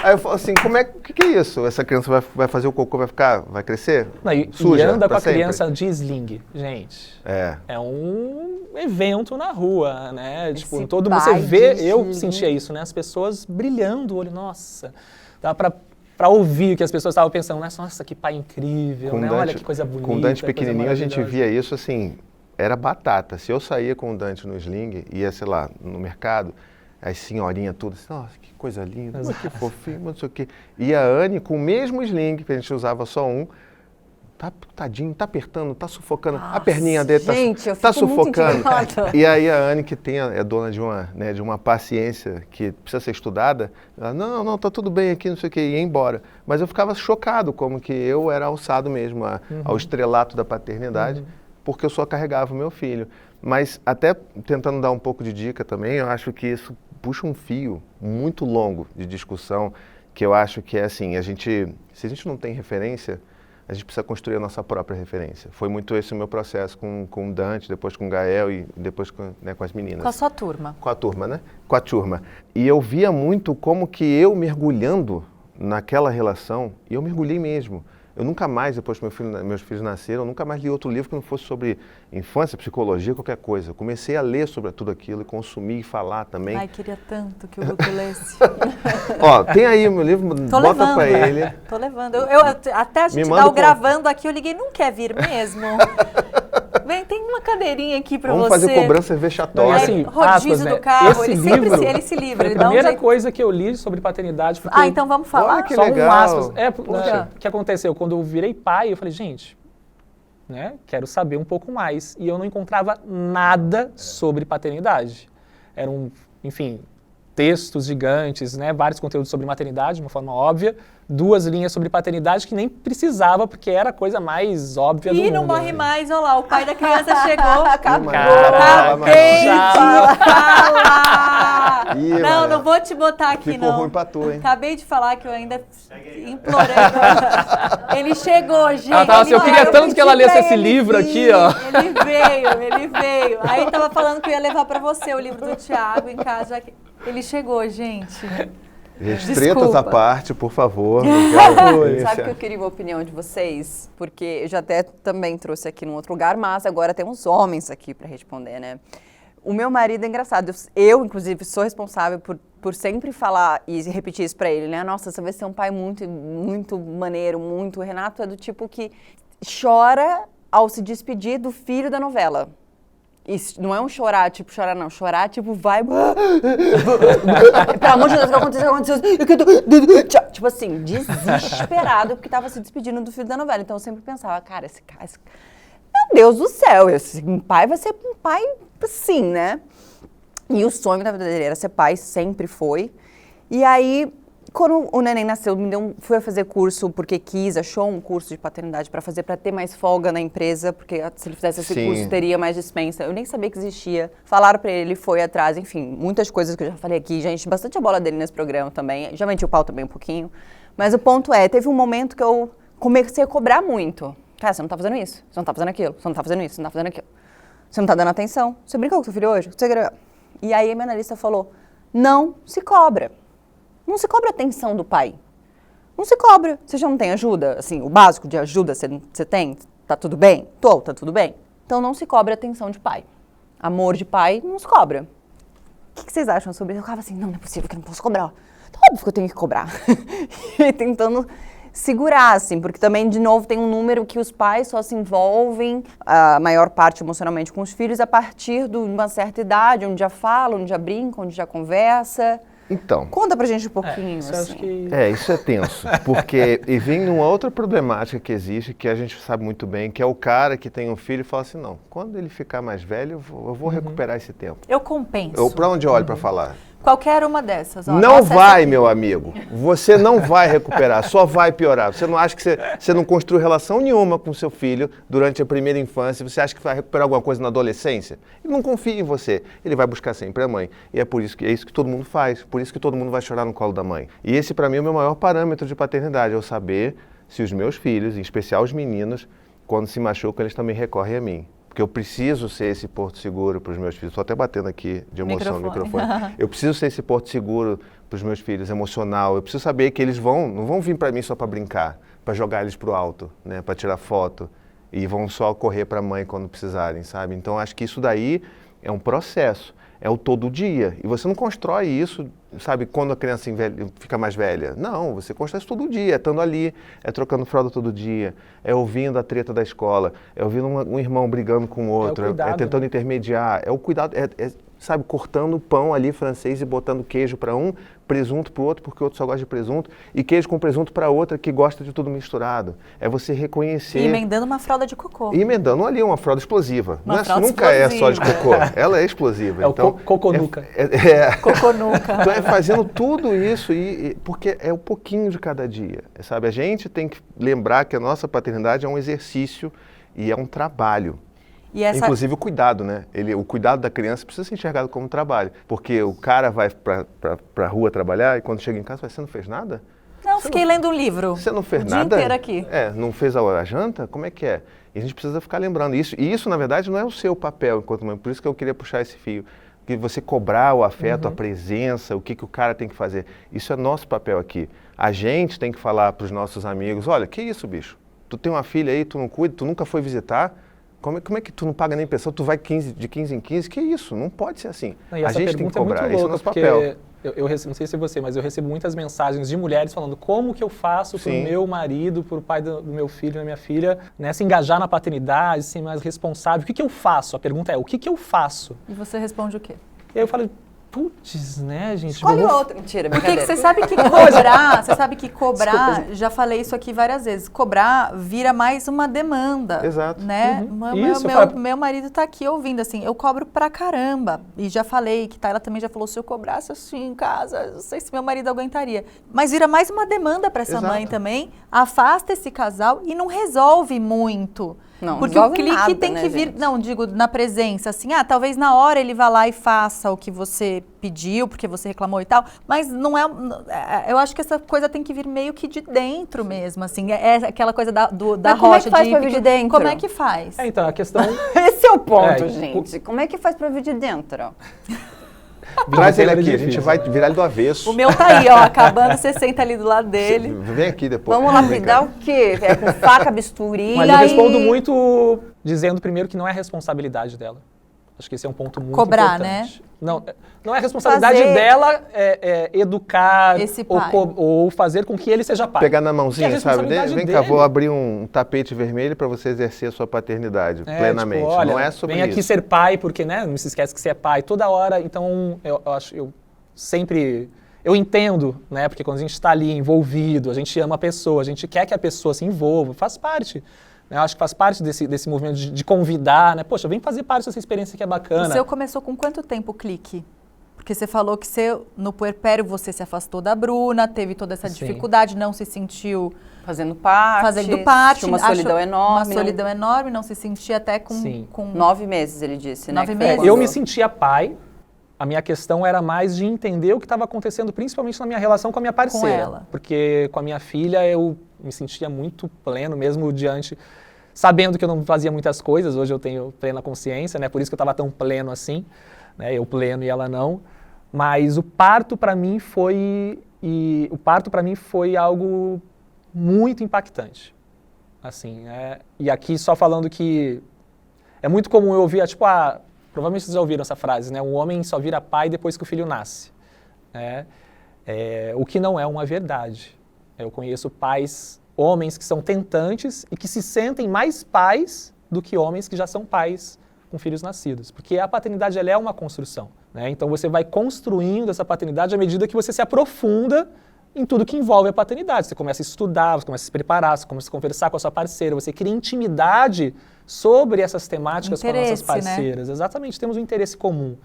Aí eu falo assim, o que é isso? Essa criança vai fazer o cocô, vai crescer? Não, e Suja anda com pra a sempre? criança de sling, gente. É. Um evento na rua, né? Esse Tipo, todo pai mundo, você vê, de eu sling. sentia isso, né? As pessoas brilhando o olho, nossa. Dá pra ouvir o que as pessoas estavam pensando, né? Nossa, que pai incrível, né? Olha que coisa bonita. Com o Dante coisa pequenininho, a gente maravilhosa. via isso assim, era batata. Se eu saía com o Dante no sling, ia, sei lá, no mercado, as senhorinhas todas, assim, nossa, que coisa linda, que fofinho, não sei o quê. E a Anne, com o mesmo sling, que a gente usava só um, tadinho, tá apertando, tá sufocando, a perninha dele gente, eu tá fico muito sufocando. indignada. E aí a Anne, que é dona de uma paciência que precisa ser estudada, ela, não, tá tudo bem aqui, não sei o quê, e ia embora. Mas eu ficava chocado, como que eu era alçado mesmo ao estrelato da paternidade, porque eu só carregava o meu filho. Mas até tentando dar um pouco de dica também, eu acho que isso puxa um fio muito longo de discussão, que eu acho que é assim, se a gente não tem referência, a gente precisa construir a nossa própria referência. Foi muito esse o meu processo com o Dante, depois com o Gael e depois com as meninas. Com a sua turma. Com a turma, né? Com a turma. E eu via muito como que eu mergulhando naquela relação, e eu mergulhei mesmo. Eu nunca mais, depois que meus filhos nasceram, eu nunca mais li outro livro que não fosse sobre infância, psicologia, qualquer coisa. Eu comecei a ler sobre tudo aquilo e consumir e falar também. Ai, queria tanto que o Guto lesse. Ó, tem aí o meu livro, Tô bota levando. pra ele. Tô levando. Eu até a gente manda dar o o gravando aqui, eu liguei, não quer vir mesmo? Vem, tem uma cadeirinha aqui pra Vamos você. fazer cobrança Não, e vexatória. assim, rodízio aspas, do né? carro, Esse ele sempre livro ele se livra. foi Ele a dá um primeira jeito. coisa que eu li sobre paternidade. Porque Então vamos falar? Olha que só legal. um aspas. Poxa. O que aconteceu? Quando eu virei pai, eu falei, gente, né, quero saber um pouco mais. E eu não encontrava nada sobre paternidade. Eram, enfim, textos gigantes, né, vários conteúdos sobre maternidade, de uma forma óbvia, 2 linhas sobre paternidade que nem precisava, porque era a coisa mais óbvia do Ih, mundo. não morre né? mais, olha lá, o pai da criança chegou. Acabou. Cara, Acabei de já- falar! Ih, Não, Maria. não vou te botar aqui, Ficou não. ruim pra tu, hein? Acabei de falar que eu ainda implorei. Ele chegou, gente. Ela tava assim, eu queria tanto que ela pedi pra lesse esse ele livro vir. aqui, ó. Ele veio. Aí tava falando que eu ia levar pra você o livro do Thiago em casa. Já que... Ele chegou, gente. Gente, Desculpa. tretas à parte, por favor. Não quero Sabe violência. que eu queria uma opinião de vocês? Porque eu já até também trouxe aqui num outro lugar, mas agora tem uns homens aqui para responder, né? O meu marido é engraçado. Eu, inclusive, sou responsável por sempre falar e repetir isso para ele, né? Nossa, você vai ser um pai muito, muito maneiro, muito... O Renato é do tipo que chora ao se despedir do filho da novela. Isso não é um chorar, tipo, chorar não. Chorar, tipo, vai... Pelo amor de Deus, o que aconteceu? Tipo assim, desesperado, porque tava se despedindo do filho da novela. Então eu sempre pensava, cara, esse cara... Meu Deus do céu, um pai vai ser um pai assim, né? E o sonho da vida dele era ser pai, sempre foi. E aí, quando o neném nasceu, fui fazer curso porque achou um curso de paternidade para fazer, para ter mais folga na empresa, porque se ele fizesse esse Sim. curso, teria mais dispensa. Eu nem sabia que existia. Falaram para ele, ele foi atrás, enfim, muitas coisas que eu já falei aqui. Já enchi bastante a bola dele nesse programa também. Já meti o pau também um pouquinho. Mas o ponto é, teve um momento que eu comecei a cobrar muito. Cara, você não tá fazendo isso, você não tá fazendo aquilo, você não tá fazendo isso, você não tá fazendo aquilo. Você não tá dando atenção. Você brincou com seu filho hoje? E aí a minha analista falou, não se cobra. Não se cobra a atenção do pai. Não se cobra. Você já não tem ajuda? Assim, o básico de ajuda você tem? Tá tudo bem? Tá tudo bem? Então não se cobra a atenção de pai. Amor de pai não se cobra. O que vocês acham sobre isso? Eu ficava assim, não é possível que eu não posso cobrar. Tá óbvio que eu tenho que cobrar. E tentando segurar, assim, porque também, de novo, tem um número que os pais só se envolvem, a maior parte emocionalmente, com os filhos a partir de uma certa idade, onde já fala, onde já brinca, onde já conversa. Então, Conta pra gente um pouquinho, Isso eu acho assim. que... isso é tenso, porque e vem uma outra problemática que existe, que a gente sabe muito bem, que é o cara que tem um filho e fala assim, não, quando ele ficar mais velho, eu vou recuperar esse tempo. Eu compenso. Eu, pra onde eu olho para falar? Qualquer uma dessas. Ó, Não nossa, vai, essa- meu amigo. Você não vai recuperar, só vai piorar. Você não acha que você não construiu relação nenhuma com seu filho durante a primeira infância, você acha que vai recuperar alguma coisa na adolescência? Ele não confia em você. Ele vai buscar sempre a mãe. E é isso que todo mundo faz. Por isso que todo mundo vai chorar no colo da mãe. E esse, para mim, é o meu maior parâmetro de paternidade, é eu saber se os meus filhos, em especial os meninos, quando se machucam, eles também recorrem a mim. Porque eu preciso ser esse porto seguro para os meus filhos. Estou até batendo aqui de emoção no microfone. Eu preciso ser esse porto seguro para os meus filhos, emocional. Eu preciso saber que eles não vão vir para mim só para brincar, para jogar eles para o alto, né, para tirar foto. E vão só correr para a mãe quando precisarem, sabe? Então, acho que isso daí é um processo. É o todo dia. E você não constrói isso, sabe, quando a criança fica mais velha. Não, você constrói isso todo dia. É estando ali, é trocando fralda todo dia, é ouvindo a treta da escola, é ouvindo um irmão brigando com o outro, cuidado, tentando intermediar. É o cuidado, sabe, cortando o pão ali francês e botando queijo para um, presunto para o outro, porque o outro só gosta de presunto, e queijo com presunto para outra que gosta de tudo misturado. É você reconhecer... E emendando uma fralda de cocô. E emendando ali uma fralda explosiva. Uma Não fralda nunca é só de explosiva. cocô, ela é explosiva. É o então, coconuca. Coconuca. Então é fazendo tudo isso, porque é um pouquinho de cada dia, sabe? A gente tem que lembrar que a nossa paternidade é um exercício e é um trabalho. E essa... Inclusive o cuidado, né? O cuidado da criança precisa ser enxergado como trabalho. Porque o cara vai para a rua trabalhar e quando chega em casa, você não fez nada? Não, fiquei lendo um livro. Você não fez o nada? dia inteiro aqui. Não fez a janta? Como é que é? E a gente precisa ficar lembrando isso. E isso, na verdade, não é o seu papel enquanto mãe. Por isso que eu queria puxar esse fio. Que você cobrar o afeto, a presença, o que o cara tem que fazer. Isso é nosso papel aqui. A gente tem que falar para os nossos amigos, olha, que isso, bicho? Tu tem uma filha aí, tu não cuida, tu nunca foi visitar? Como é que tu não paga nem pensão? Tu vai de 15 em 15? Que isso? Não pode ser assim. Não, e a essa gente tem que pergunta é muito cobrar. Esse é o louca, nosso porque papel. eu recebo, não sei se é você, mas eu recebo muitas mensagens de mulheres falando como que eu faço para o Sim. meu marido, para o pai do meu filho, da minha filha, né, se engajar na paternidade, ser mais responsável. O que eu faço? A pergunta é, o que eu faço? E você responde o quê? E aí eu falo, putz, né, gente? Escolhe eu vou- outro. Mentira, Porque brincadeira. você sabe que cobrar, Desculpa, já falei isso aqui várias vezes, cobrar vira mais uma demanda. Exato. Né? Isso, eu falo- Meu marido tá aqui ouvindo, assim, eu cobro pra caramba. E já falei, que Tayla também já falou, se eu cobrasse assim em casa, não sei se meu marido aguentaria. Mas vira mais uma demanda pra essa Exato. mãe também, afasta esse casal e não resolve muito. Não Porque o resolve clique nada, tem né, que vir, gente? não, digo, na presença, assim, talvez na hora ele vá lá e faça o que você pediu, porque você reclamou e tal, mas não é, eu acho que essa coisa tem que vir meio que de dentro mesmo, assim, é aquela coisa da Mas como é rocha que faz pra vir de dentro? Como é que faz? Então, a questão... Esse é o ponto, É, gente. Como é que faz pra vir de dentro? Traz ele Vida aqui, a difícil. gente vai virar ele do avesso. O meu tá aí, ó, acabando, você senta ali do lado dele. Vem aqui depois. Vamos lapidar o quê? É com faca, bisturi? Mas E eu aí- respondo muito dizendo primeiro que não é responsabilidade dela. Acho que esse é um ponto muito Cobrar, importante. Não é responsabilidade Fazer. dela educar Esse pai. ou fazer com que ele seja pai. Pegar na mãozinha, Que é sabe? responsabilidade Vem cá, dele. vou abrir um tapete vermelho para você exercer a sua paternidade plenamente. Tipo, olha, não é sobre vem isso. aqui ser pai, porque, né, não se esquece que você é pai toda hora. Então, eu sempre... Eu entendo, né, porque quando a gente está ali envolvido, a gente ama a pessoa, a gente quer que a pessoa se envolva, faz parte. Né, eu acho que faz parte desse movimento de convidar, né? Poxa, vem fazer parte dessa experiência que é bacana. O seu começou com quanto tempo o clique? Porque você falou que no puerpério você se afastou da Bruna, teve toda essa Sim. dificuldade, não se sentiu Fazendo parte. fazendo parte. Tinha uma achou solidão enorme. Uma solidão enorme, não se sentia até com... Sim. com 9 meses, ele disse, né? 9 que foi meses. quando- Eu me sentia pai, a minha questão era mais de entender o que estava acontecendo, principalmente na minha relação com a minha parceira. ela. Porque com a minha filha eu me sentia muito pleno, mesmo diante, sabendo que eu não fazia muitas coisas, hoje eu tenho plena consciência, né? Por isso que eu estava tão pleno assim, né? Eu pleno e ela não. Mas o parto para mim foi algo muito impactante. Assim, e aqui só falando que é muito comum eu ouvir, tipo, provavelmente vocês já ouviram essa frase, né? Um homem só vira pai depois que o filho nasce. Né? O que não é uma verdade. Eu conheço pais homens que são tentantes e que se sentem mais pais do que homens que já são pais com filhos nascidos. Porque a paternidade ela é uma construção, né? Então você vai construindo essa paternidade à medida que você se aprofunda em tudo que envolve a paternidade. Você começa a estudar, você começa a se preparar, você começa a conversar com a sua parceira, você cria intimidade sobre essas temáticas com as nossas parceiras. Né? Exatamente, temos um interesse comum.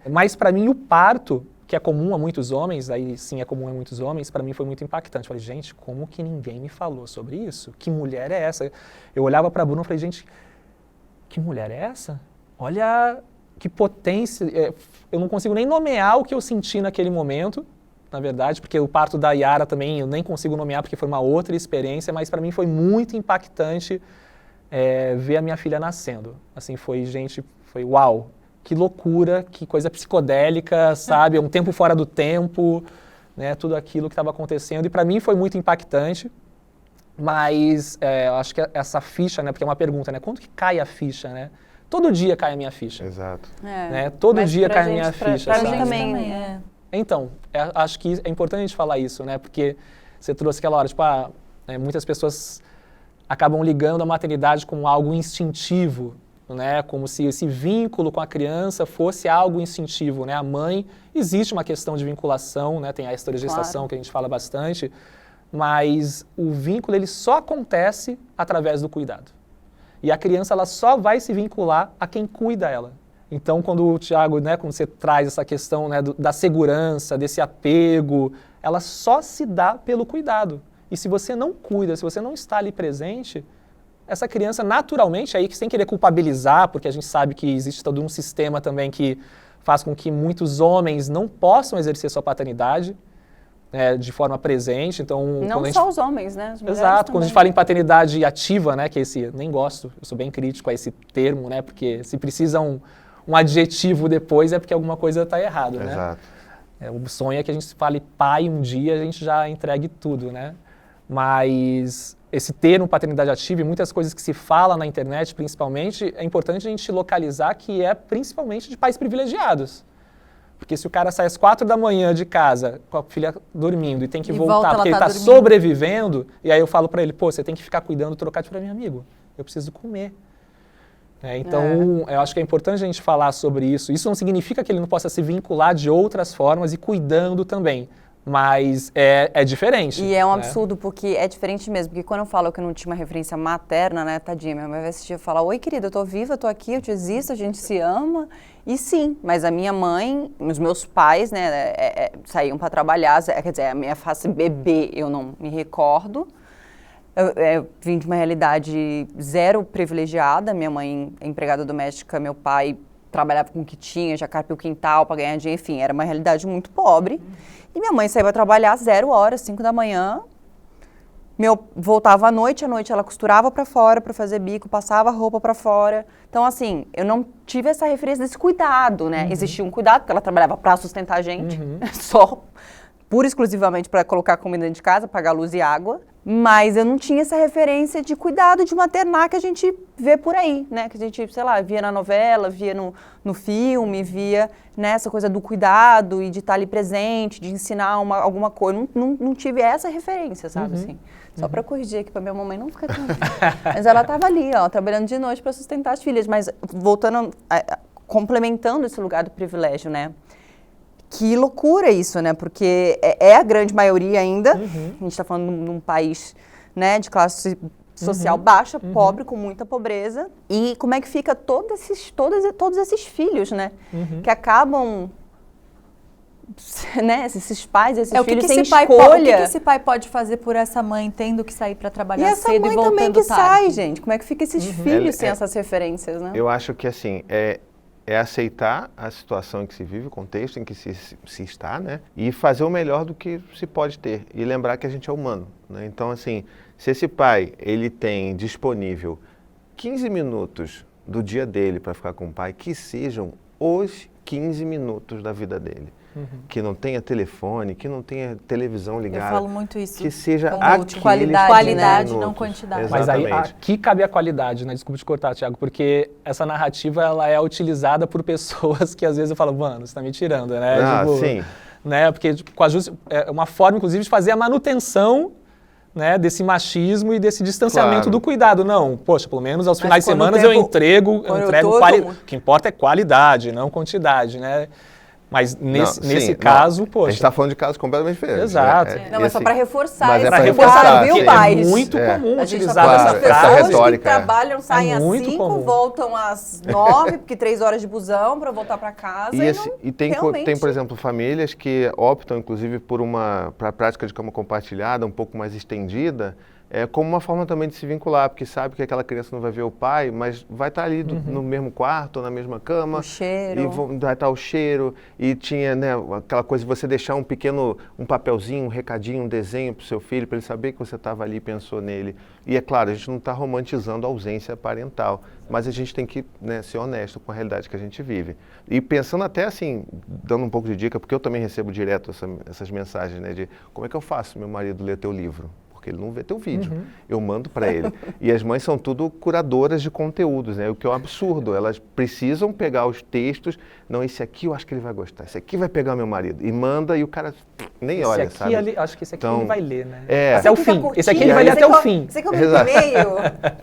Mas para mim o parto, que é comum a muitos homens, aí sim é comum a muitos homens, para mim foi muito impactante. Eu falei, gente, como que ninguém me falou sobre isso? Que mulher é essa? Eu olhava para a Bruna e falei, gente, que mulher é essa? Olha que potência. Eu não consigo nem nomear o que eu senti naquele momento, na verdade, porque o parto da Yara também eu nem consigo nomear porque foi uma outra experiência, mas para mim foi muito impactante ver a minha filha nascendo. Assim, foi uau, que loucura, que coisa psicodélica, sabe? Um tempo fora do tempo, né? Tudo aquilo que estava acontecendo. E para mim foi muito impactante, mas eu acho que essa ficha, né? Porque é uma pergunta, né? Quando que cai a ficha, né? Todo dia cai a minha ficha. Exato. Né? Todo dia cai a minha ficha, pra sabe? mim também, Então, acho que é importante a gente falar isso, né? Porque você trouxe aquela hora, tipo, muitas pessoas acabam ligando a maternidade como algo instintivo, né? Como se esse vínculo com a criança fosse algo instintivo, né? A mãe, existe uma questão de vinculação, né? Tem a história de gestação que a gente fala bastante, mas o vínculo ele só acontece através do cuidado. E a criança ela só vai se vincular a quem cuida ela. Então, quando o Thiago, né, quando você traz essa questão, né, da segurança, desse apego, ela só se dá pelo cuidado. E se você não cuida, se você não está ali presente, essa criança naturalmente, aí sem querer culpabilizar, porque a gente sabe que existe todo um sistema também que faz com que muitos homens não possam exercer sua paternidade de forma presente. Então, não só os homens, né? As mulheres exato, também. quando a gente fala em paternidade ativa, né, que esse, nem gosto, eu sou bem crítico a esse termo, né, porque se precisa um adjetivo depois é porque alguma coisa está errada, né? Exato. O sonho é que a gente fale pai um dia, a gente já entregue tudo, né? Mas esse termo paternidade ativa e muitas coisas que se fala na internet, principalmente, é importante a gente localizar que é principalmente de pais privilegiados. Porque se o cara sai às 4 da manhã de casa com a filha dormindo e tem que voltar porque ele está sobrevivendo, e aí eu falo para ele, pô, você tem que ficar cuidando, trocar de para meu amigo, eu preciso comer. Então, eu acho que é importante a gente falar sobre isso. Isso não significa que ele não possa se vincular de outras formas e cuidando também. Mas é diferente. E é um absurdo, porque é diferente mesmo. Porque quando eu falo que eu não tinha uma referência materna, né, tadinha, minha mãe vai assistir e falar, oi, querida, eu tô viva, eu tô aqui, eu te existo, a gente se ama. E sim, mas a minha mãe, os meus pais, né, saíam para trabalhar, quer dizer, a minha fase bebê eu não me recordo. Eu vim de uma realidade zero privilegiada. Minha mãe é empregada doméstica, meu pai trabalhava com o que tinha, já carpia o quintal para ganhar dinheiro, enfim, era uma realidade muito pobre. E minha mãe saía para trabalhar às 0h, 5 da manhã, voltava à noite ela costurava para fora para fazer bico, passava a roupa para fora. Então, assim, eu não tive essa referência desse cuidado, né? Existia um cuidado, porque ela trabalhava para sustentar a gente, só, pura e exclusivamente para colocar comida dentro de casa, pagar luz e água. Mas eu não tinha essa referência de cuidado, de maternar que a gente vê por aí, né? Que a gente, sei lá, via na novela, via no filme, via nessa coisa do cuidado e de estar ali presente, de ensinar alguma coisa. Não tive essa referência, sabe? Assim, só para corrigir aqui para minha mamãe não ficar tão... Mas ela estava ali, ó, trabalhando de noite para sustentar as filhas. Mas voltando, complementando esse lugar do privilégio, né? Que loucura isso, né? Porque é a grande maioria ainda. A gente está falando de um país, né, de classe social baixa, pobre, com muita pobreza. E como é que fica todos esses filhos, né? Que acabam, né, esses pais, esses filhos sem escolha. O que esse pai pode fazer por essa mãe tendo que sair para trabalhar cedo e voltando tarde? E essa mãe também que sai, gente. Como é que fica esses filhos sem essas referências, né? Eu acho que, assim, é aceitar a situação em que se vive, o contexto em que se está, né? E fazer o melhor do que se pode ter. E lembrar que a gente é humano, né? Então, assim, se esse pai, ele tem disponível 15 minutos do dia dele para ficar com o pai, que sejam os 15 minutos da vida dele. Que não tenha telefone, que não tenha televisão ligada. Eu falo muito isso. Que seja qualidade, não quantidade. Mas aí, aqui cabe a qualidade, né? Desculpa te cortar, Thiago, porque essa narrativa, ela é utilizada por pessoas que às vezes eu falo, mano, você tá me tirando, né? Sim. Né? Porque é uma forma, inclusive, de fazer a manutenção né, desse machismo e desse distanciamento Claro. do cuidado. Não, poxa, pelo menos aos Mas finais de quando o semana tempo- eu entrego quando eu entrego tô, qualidade. O que importa é qualidade, não quantidade, né? Mas nesse, Não, nesse sim, caso, não. poxa. A gente está falando de casos completamente diferentes. Exato. Né? Não, mas só assim, para reforçar mas é esse pra Para reforçar, reforçar, viu, que pais? é muito É. comum A gente utilizar tá falando essa das essa pessoas frase. retórica, que trabalham, saem às muito 5, comum. voltam às 9, porque 3 horas de busão para voltar para casa. E tem, realmente... tem, por exemplo, famílias que optam, inclusive, para a prática de cama compartilhada, um pouco mais estendida, como uma forma também de se vincular, porque sabe que aquela criança não vai ver o pai, mas vai estar ali no mesmo quarto, ou na mesma cama. O cheiro. E vai estar o cheiro. E tinha, né, aquela coisa de você deixar um papelzinho, um recadinho, um desenho para o seu filho, para ele saber que você estava ali e pensou nele. E é claro, a gente não está romantizando a ausência parental, mas a gente tem que, né, ser honesto com a realidade que a gente vive. E pensando até assim, dando um pouco de dica, porque eu também recebo direto essas mensagens, né, de como é que eu faço meu marido ler teu livro? Porque ele não vê teu vídeo. Eu mando para ele. E as mães são tudo curadoras de conteúdos, né? O que é um absurdo. Elas precisam pegar os textos. Não, esse aqui eu acho que ele vai gostar. Esse aqui vai pegar meu marido. E manda e o cara nem olha, Esse aqui, sabe? acho que esse aqui Então, ele vai ler, né? é. Até o Fica fim. curtinho, Esse aqui ele vai ler até o fim. Você que Exato. e-mail.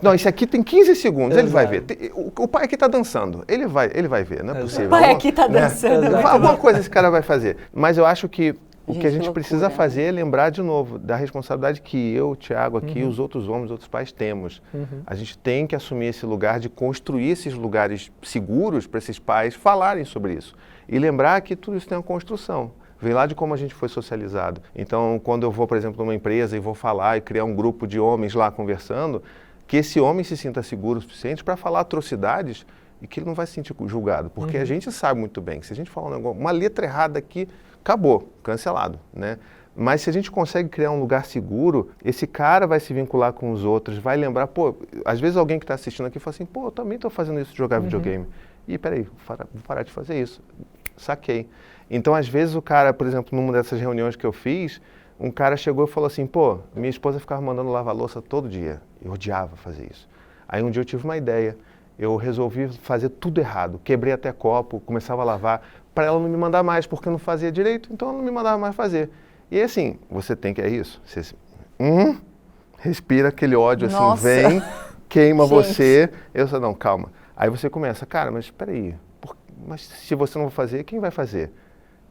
Não, esse aqui tem 15 segundos, ele vai ver. Exato. O pai aqui está dançando, ele vai ver, não é Exato. possível. O pai aqui tá Né? dançando. Exato. Alguma coisa esse cara vai fazer. Mas eu acho que o que a Gente, gente que precisa loucura. fazer é lembrar de novo da responsabilidade que eu, Thiago, aqui, os outros homens, outros pais temos. A gente tem que assumir esse lugar de construir esses lugares seguros para esses pais falarem sobre isso. E lembrar que tudo isso tem uma construção. Vem lá de como a gente foi socializado. Então, quando eu vou, por exemplo, numa empresa e vou falar e criar um grupo de homens lá conversando, que esse homem se sinta seguro o suficiente para falar atrocidades e que ele não vai se sentir julgado. Porque a gente sabe muito bem que se a gente falar um negócio, uma letra errada aqui, acabou, cancelado, né? Mas se a gente consegue criar um lugar seguro, esse cara vai se vincular com os outros, vai lembrar, pô, às vezes alguém que está assistindo aqui fala assim, pô, eu também estou fazendo isso de jogar videogame. E peraí, vou parar de fazer isso. Saquei. Então, às vezes o cara, por exemplo, numa dessas reuniões que eu fiz, um cara chegou e falou assim, pô, minha esposa ficava mandando lavar louça todo dia. Eu odiava fazer isso. Aí um dia eu tive uma ideia. Eu resolvi fazer tudo errado. Quebrei até copo, começava a lavar, para ela não me mandar mais, porque eu não fazia direito, então ela não me mandava mais fazer. E assim, você tem que, é isso, você respira aquele ódio assim, Nossa. vem, queima Gente. você. Eu só, não, calma. Aí você começa, cara, mas espera aí, mas se você não vai fazer, quem vai fazer?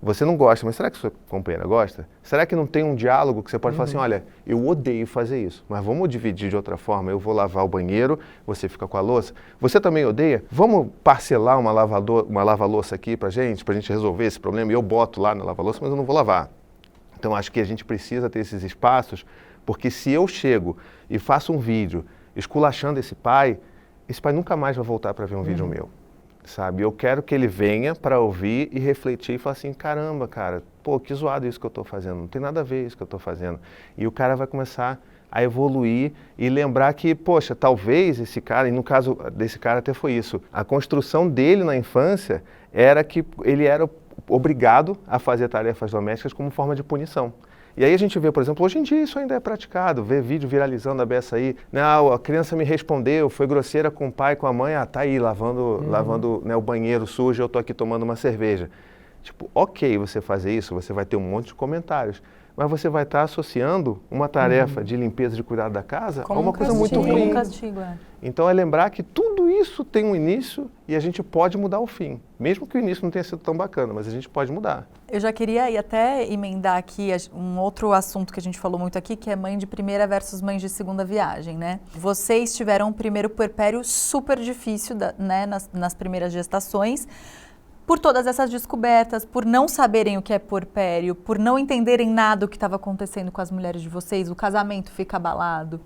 Você não gosta, mas será que sua companheira gosta? Será que não tem um diálogo que você pode falar assim, olha, eu odeio fazer isso, mas vamos dividir de outra forma, eu vou lavar o banheiro, você fica com a louça. Você também odeia? Vamos parcelar uma lava-louça aqui pra gente resolver esse problema, e eu boto lá na lava-louça, mas eu não vou lavar. Então acho que a gente precisa ter esses espaços, porque se eu chego e faço um vídeo esculachando esse pai nunca mais vai voltar para ver um vídeo meu. Sabe? Eu quero que ele venha para ouvir e refletir e falar assim, caramba, cara, pô, que zoado isso que eu estou fazendo, não tem nada a ver isso que eu estou fazendo. E o cara vai começar a evoluir e lembrar que, poxa, talvez esse cara, e no caso desse cara até foi isso, a construção dele na infância era que ele era obrigado a fazer tarefas domésticas como forma de punição. E aí a gente vê, por exemplo, hoje em dia isso ainda é praticado, vê vídeo viralizando a beça aí, não, a criança me respondeu, foi grosseira com o pai, com a mãe, tá aí lavando né, o banheiro sujo, eu tô aqui tomando uma cerveja. Tipo, ok você fazer isso, você vai ter um monte de comentários, mas você vai estar associando uma tarefa de limpeza, de cuidado da casa Como a uma um coisa muito castigo. ruim. Um castigo, é. Então é lembrar que tudo isso tem um início e a gente pode mudar o fim. Mesmo que o início não tenha sido tão bacana, mas a gente pode mudar. Eu já queria até emendar aqui um outro assunto que a gente falou muito aqui, que é mãe de primeira versus mãe de segunda viagem, né? Vocês tiveram um primeiro puerpério super difícil, né, nas primeiras gestações, por todas essas descobertas, por não saberem o que é puerpério, por não entenderem nada do que estava acontecendo com as mulheres de vocês, o casamento fica abalado.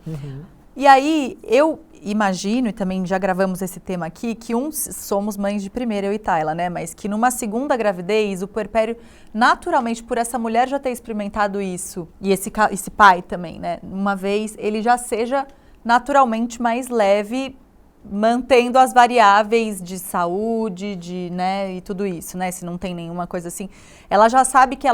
E aí, eu imagino, e também já gravamos esse tema aqui, que somos mães de primeira, eu e Tayla, né? Mas que numa segunda gravidez, o puerpério, naturalmente, por essa mulher já ter experimentado isso, e esse pai também, né? Uma vez, ele já seja naturalmente mais leve, mantendo as variáveis de saúde, né? E tudo isso, né? Se não tem nenhuma coisa assim. Ela já sabe que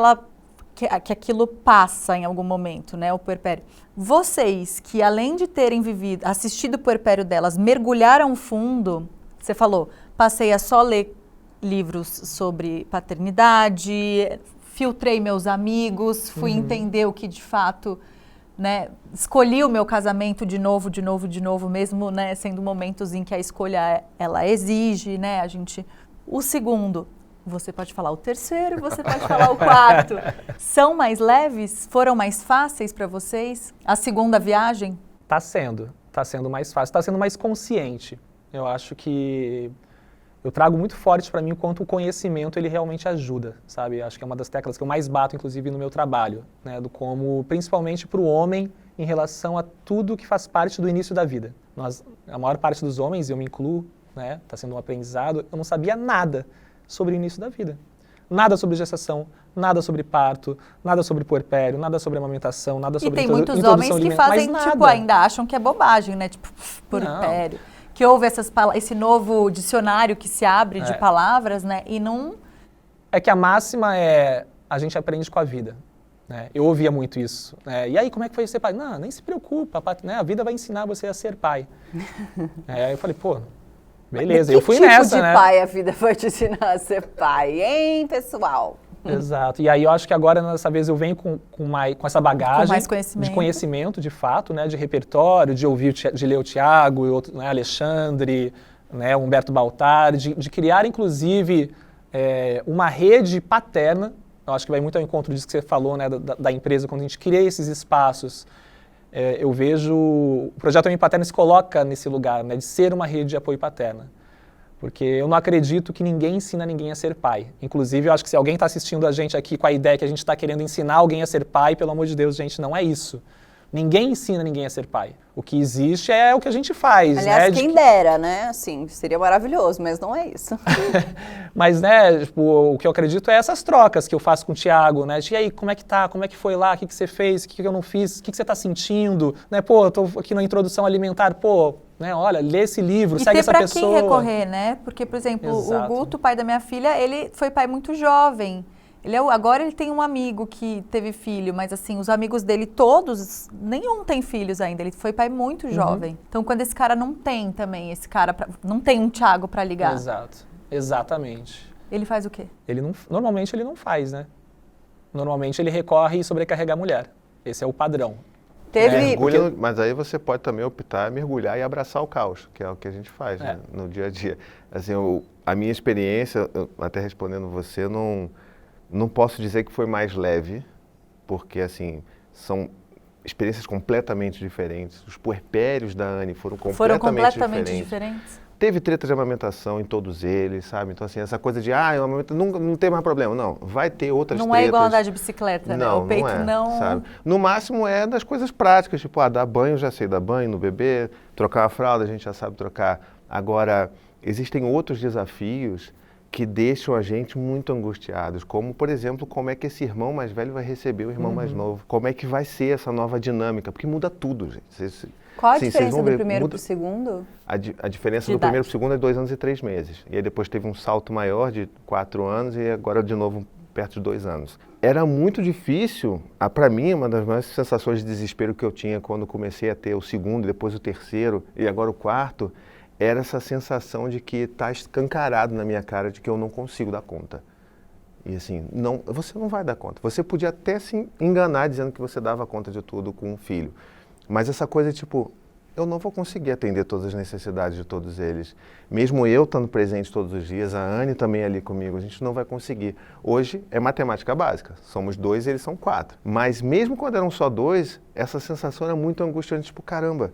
aquilo passa em algum momento, né, o puerpério. Vocês que, além de terem assistido o puerpério delas, mergulharam fundo, você falou, passei a só ler livros sobre paternidade, filtrei meus amigos, fui entender o que de fato né, escolhi o meu casamento de novo, mesmo, né, sendo momentos em que a escolha ela exige, né, o segundo, você pode falar o terceiro, você pode falar o quarto, são mais leves? Foram mais fáceis para vocês? A segunda viagem? Tá sendo mais fácil, tá sendo mais consciente. Eu acho que eu trago muito forte para mim o quanto o conhecimento ele realmente ajuda, sabe? Acho que é uma das teclas que eu mais bato, inclusive, no meu trabalho, né? Do como, principalmente para o homem, em relação a tudo que faz parte do início da vida. A maior parte dos homens, eu me incluo, né? Tá sendo um aprendizado, eu não sabia nada sobre o início da vida. Nada sobre gestação, nada sobre parto, nada sobre puerpério, nada sobre amamentação, nada sobre introdução alimentar. E tem muitos homens que fazem, tipo, ainda acham que é bobagem, né? Tipo, puerpério. Não. Que houve esse novo dicionário que se abre de palavras, né? E não... É que a máxima é a gente aprende com a vida, né? Eu ouvia muito isso. Né? E aí, como é que foi ser pai? Não, nem se preocupa, né? A vida vai ensinar você a ser pai. Aí eu falei, pô, beleza, eu fui nessa, né? Que tipo de pai a vida vai te ensinar a ser pai, hein, pessoal? Exato. E aí eu acho que agora, dessa vez, eu venho com essa bagagem com mais de conhecimento, de fato, né, de repertório, de ouvir, de ler o Tiago, né, Alexandre, né, Humberto Baltar, de criar, inclusive, uma rede paterna. Eu acho que vai muito ao encontro disso que você falou, né, da empresa, quando a gente cria esses espaços. Eu vejo... O Projeto Homem Paterno se coloca nesse lugar, né, de ser uma rede de apoio paterna. Porque eu não acredito que ninguém ensina ninguém a ser pai. Inclusive, eu acho que se alguém está assistindo a gente aqui com a ideia que a gente está querendo ensinar alguém a ser pai, pelo amor de Deus, gente, não é isso. Ninguém ensina ninguém a ser pai. O que existe é o que a gente faz. Aliás, né? quem dera, né? Assim, seria maravilhoso, mas não é isso. Mas, né, tipo, o que eu acredito é essas trocas que eu faço com o Tiago, né? E aí, como é que tá? Como é que foi lá? O que você fez? O que eu não fiz? O que você tá sentindo? Né? Pô, eu tô aqui na introdução alimentar, pô, né, olha, lê esse livro, segue essa pessoa. E ter pra quem recorrer, né? Porque, por exemplo, Exato. O Guto, pai da minha filha, ele foi pai muito jovem. Agora ele tem um amigo que teve filho, mas assim, os amigos dele todos, nenhum tem filhos ainda, ele foi pai muito jovem. Então quando esse cara não tem também, não tem um Thiago pra ligar. Exato, exatamente. Ele faz o quê? Normalmente ele não faz, né? Normalmente ele recorre e sobrecarrega a mulher. Esse é o padrão. Mas aí você pode também optar, mergulhar e abraçar o caos, que é o que a gente faz, né, no dia a dia. Assim, a minha experiência, até respondendo você, não posso dizer que foi mais leve, porque assim, são experiências completamente diferentes. Os puerpérios da Anne foram completamente diferentes. Teve treta de amamentação em todos eles, sabe? Então assim, essa coisa de, não tem mais problema. Não, vai ter outras tretas. Não é igual andar de bicicleta, né? O peito não... Sabe? No máximo é das coisas práticas, tipo, dar banho, já sei dar banho no bebê, trocar a fralda, a gente já sabe trocar. Agora, existem outros desafios que deixam a gente muito angustiados, como, por exemplo, como é que esse irmão mais velho vai receber o irmão mais novo, como é que vai ser essa nova dinâmica, porque muda tudo, gente. Qual a diferença do primeiro para o segundo? A diferença do primeiro para o segundo é 2 anos e 3 meses, e aí depois teve um salto maior de 4 anos e agora de novo perto de 2 anos. Era muito difícil, para mim, uma das maiores sensações de desespero que eu tinha quando comecei a ter o segundo, depois o terceiro e agora o quarto, era essa sensação de que está escancarado na minha cara de que eu não consigo dar conta. E assim, você não vai dar conta. Você podia até se enganar dizendo que você dava conta de tudo com um filho. Mas essa coisa tipo, eu não vou conseguir atender todas as necessidades de todos eles. Mesmo eu estando presente todos os dias, a Anne também ali comigo, a gente não vai conseguir. Hoje é matemática básica. Somos 2 e eles são 4. Mas mesmo quando eram só 2, essa sensação era muito angustiante, tipo, caramba.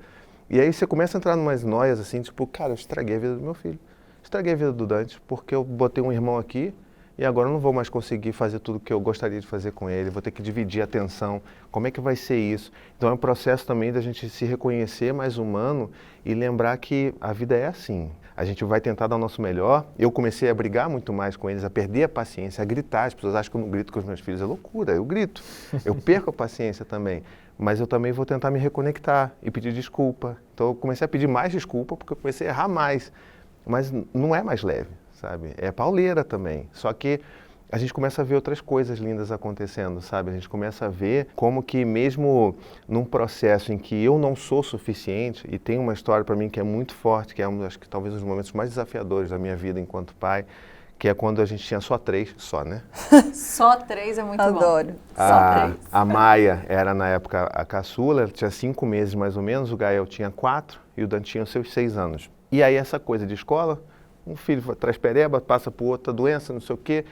E aí você começa a entrar em umas noias assim, tipo, cara, eu estraguei a vida do meu filho. Estraguei a vida do Dante, porque eu botei um irmão aqui e agora eu não vou mais conseguir fazer tudo o que eu gostaria de fazer com ele, vou ter que dividir a atenção. Como é que vai ser isso? Então é um processo também da gente se reconhecer mais humano e lembrar que a vida é assim. A gente vai tentar dar o nosso melhor. Eu comecei a brigar muito mais com eles, a perder a paciência, a gritar. As pessoas acham que eu não grito com os meus filhos, é loucura, eu grito. Eu perco a paciência também. Mas eu também vou tentar me reconectar e pedir desculpa. Então eu comecei a pedir mais desculpa porque eu comecei a errar mais. Mas não é mais leve, sabe? É pauleira também. Só que a gente começa a ver outras coisas lindas acontecendo, sabe? A gente começa a ver como que mesmo num processo em que eu não sou suficiente, e tem uma história para mim que é muito forte, que é acho que talvez um dos momentos mais desafiadores da minha vida enquanto pai, que é quando a gente tinha só 3, né? Só 3 é muito bom. Adoro. A Maia era, na época, a caçula, ela tinha 5 meses mais ou menos, o Gael tinha 4 e o Dante tinha os seus 6 anos. E aí essa coisa de escola, um filho traz pereba, passa por outra doença, não sei o quê,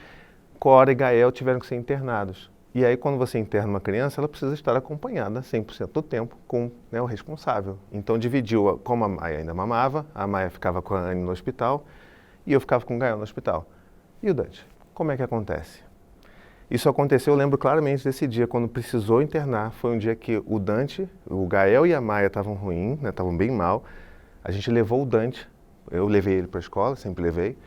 Cora e Gael tiveram que ser internados. E aí quando você interna uma criança, ela precisa estar acompanhada 100% do tempo com, né, o responsável. Então dividiu, como a Maia ainda mamava, a Maia ficava com a Anne no hospital e eu ficava com o Gael no hospital. E o Dante? Como é que acontece? Isso aconteceu, eu lembro claramente desse dia, quando precisou internar. Foi um dia que o Dante, o Gael e a Maia estavam ruins, né, estavam bem mal. A gente levou o Dante, eu levei ele para a escola, sempre levei.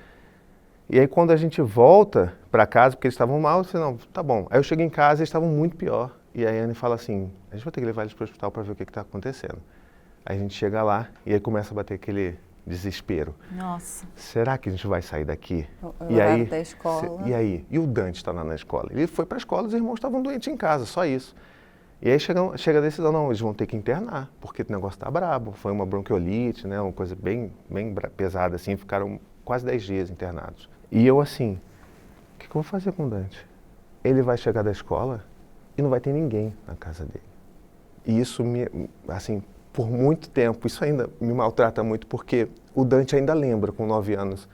E aí quando a gente volta para casa, porque eles estavam mal, eu falei, não, tá bom. Aí eu cheguei em casa e eles estavam muito pior. E aí a Anne fala assim, a gente vai ter que levar eles para o hospital para ver o que está acontecendo. Aí a gente chega lá e aí começa a bater aquele desespero. Nossa. Será que a gente vai sair daqui? E aí da escola. E aí? E o Dante está lá na escola? Ele foi para a escola, os irmãos estavam doentes em casa, só isso. E aí chega a decisão, não, eles vão ter que internar, porque o negócio está brabo. Foi uma bronquiolite, né, uma coisa bem pesada, assim, ficaram quase 10 dias internados. E eu assim, o que eu vou fazer com o Dante? Ele vai chegar da escola e não vai ter ninguém na casa dele. E isso assim, por muito tempo, isso ainda me maltrata muito, porque o Dante ainda lembra, com 9 anos,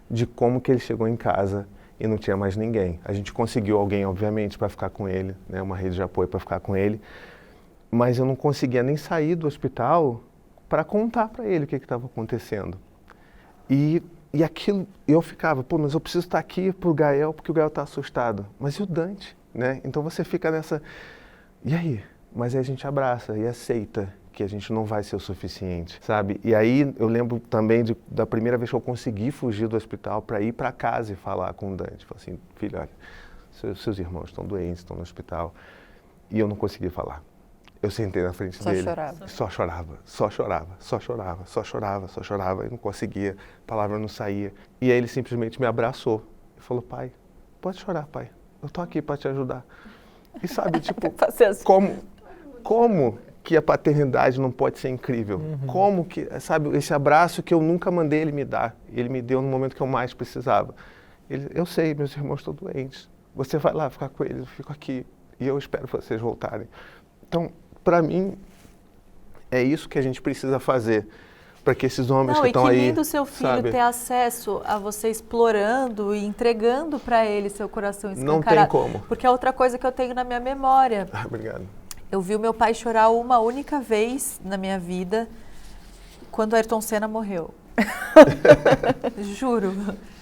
de como que ele chegou em casa e não tinha mais ninguém. A gente conseguiu alguém, obviamente, para ficar com ele, né, uma rede de apoio para ficar com ele, mas eu não conseguia nem sair do hospital para contar para ele o que estava acontecendo. E aquilo, eu ficava, pô, mas eu preciso estar aqui pro Gael, porque o Gael está assustado. Mas e o Dante, né? Então você fica nessa, e aí? Mas aí a gente abraça e aceita que a gente não vai ser o suficiente, sabe? E aí eu lembro também da primeira vez que eu consegui fugir do hospital para ir para casa e falar com o Dante. Falei assim, filho, olha, seus irmãos estão doentes, estão no hospital. E eu não consegui falar. Eu sentei na frente dele. Só chorava. Eu não conseguia, a palavra não saía. E aí ele simplesmente me abraçou e falou, pai, pode chorar, pai. Eu tô aqui para te ajudar. E sabe, tipo, como que a paternidade não pode ser incrível? Como que, sabe, esse abraço que eu nunca mandei ele me dar. Ele me deu no momento que eu mais precisava. Eu sei, meus irmãos estão doentes. Você vai lá ficar com eles, eu fico aqui. E eu espero vocês voltarem. Então, para mim, é isso que a gente precisa fazer para que esses homens que estão aí... Não, e que lindo seu filho ter acesso a você explorando e entregando para ele seu coração escancarado. Não tem como. Porque é outra coisa que eu tenho na minha memória. Obrigado. Eu vi o meu pai chorar uma única vez na minha vida, quando Ayrton Senna morreu. Juro.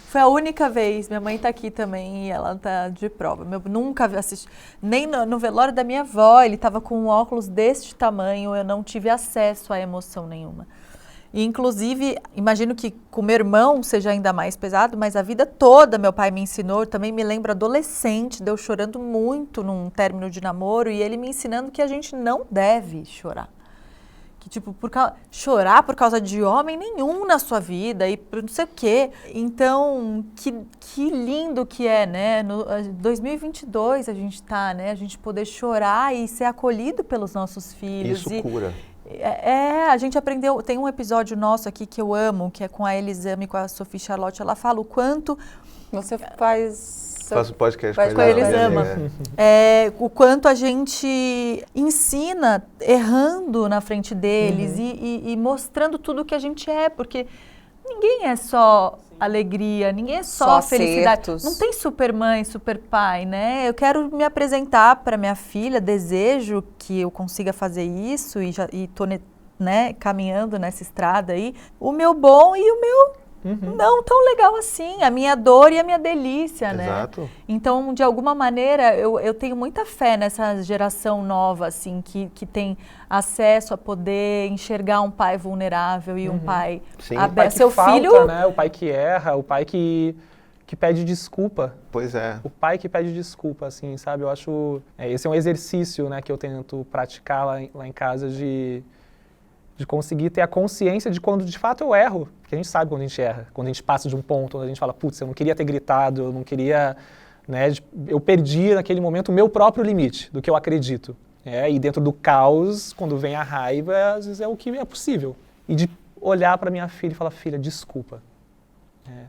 Foi a única vez, minha mãe está aqui também e ela está de prova. Eu nunca assisti, nem no velório da minha avó, ele estava com um óculos deste tamanho, eu não tive acesso a emoção nenhuma. E inclusive, imagino que com meu irmão seja ainda mais pesado, mas a vida toda meu pai me ensinou, também me lembro adolescente, de eu chorando muito num término de namoro e ele me ensinando que a gente não deve chorar. Que, tipo, chorar por causa de homem nenhum na sua vida e não sei o quê. Então, que lindo que é, né? No 2022 a gente tá, né? A gente poder chorar e ser acolhido pelos nossos filhos. Isso cura. A gente aprendeu, tem um episódio nosso aqui que eu amo, que é com a Elisame e com a Sophie Charlotte, ela fala o quanto... Você faz... Faço podcast com a Elisama. O quanto a gente ensina errando na frente deles e mostrando tudo o que a gente é, porque ninguém é só alegria, ninguém é só felicidade. Acertos. Não tem super mãe, super pai, né? Eu quero me apresentar para minha filha, desejo que eu consiga fazer isso e tô, né, caminhando nessa estrada aí. O meu bom e o meu não tão legal assim, a minha dor e a minha delícia, né? Exato. Então, de alguma maneira, eu tenho muita fé nessa geração nova, assim, que tem acesso a poder enxergar um pai vulnerável e um pai aberto. O pai que seu falta, filho, né? O pai que erra, o pai que pede desculpa. Pois é. O pai que pede desculpa, assim, sabe? Eu acho... esse é um exercício, né, que eu tento praticar lá em casa de conseguir ter a consciência de quando de fato eu erro, porque a gente sabe quando a gente erra, quando a gente passa de um ponto onde a gente fala, putz, eu não queria ter gritado, eu não queria, né, eu perdi naquele momento o meu próprio limite do que eu acredito. E dentro do caos, quando vem a raiva, às vezes é o que é possível. E de olhar para minha filha e falar, filha, desculpa.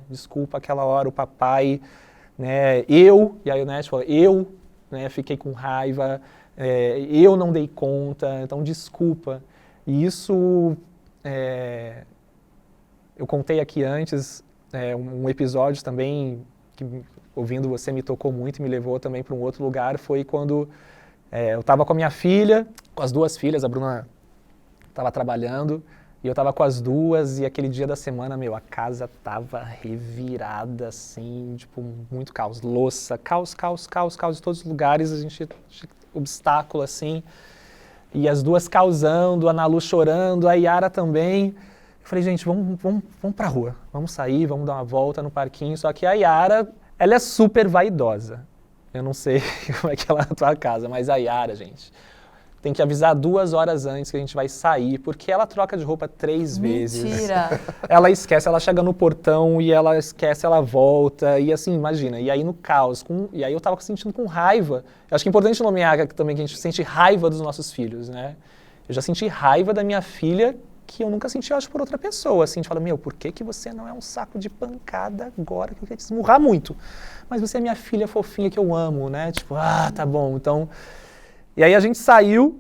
Desculpa, aquela hora o papai, né, e aí o Nash falou, né, fiquei com raiva, eu não dei conta, então desculpa. E isso, eu contei aqui antes, um episódio também, que ouvindo você me tocou muito e me levou também para um outro lugar, foi quando eu estava com a minha filha, com as duas filhas, a Bruna estava trabalhando, e eu estava com as duas, e aquele dia da semana, a casa tava revirada, assim, tipo, muito caos. Louça, caos de todos os lugares, a gente obstáculo, assim. E as duas causando, a Nalu chorando, a Yara também. Eu falei, gente, vamos pra rua, vamos sair, vamos dar uma volta no parquinho. Só que a Yara, ela é super vaidosa. Eu não sei como é que ela é na tua casa, mas a Yara, gente, tem que avisar 2 horas antes que a gente vai sair, porque ela troca de roupa 3 vezes. Mentira! Ela esquece, ela chega no portão e ela esquece, ela volta, e assim, imagina. E aí no caos, e aí eu tava sentindo com raiva. Eu acho que é importante nomear também que a gente sente raiva dos nossos filhos, né? Eu já senti raiva da minha filha, que eu nunca senti, eu acho, por outra pessoa. Assim, a gente fala, por que você não é um saco de pancada agora, que eu queria te esmurrar muito? Mas você é minha filha fofinha que eu amo, né? Tipo, tá bom, então... E aí a gente saiu,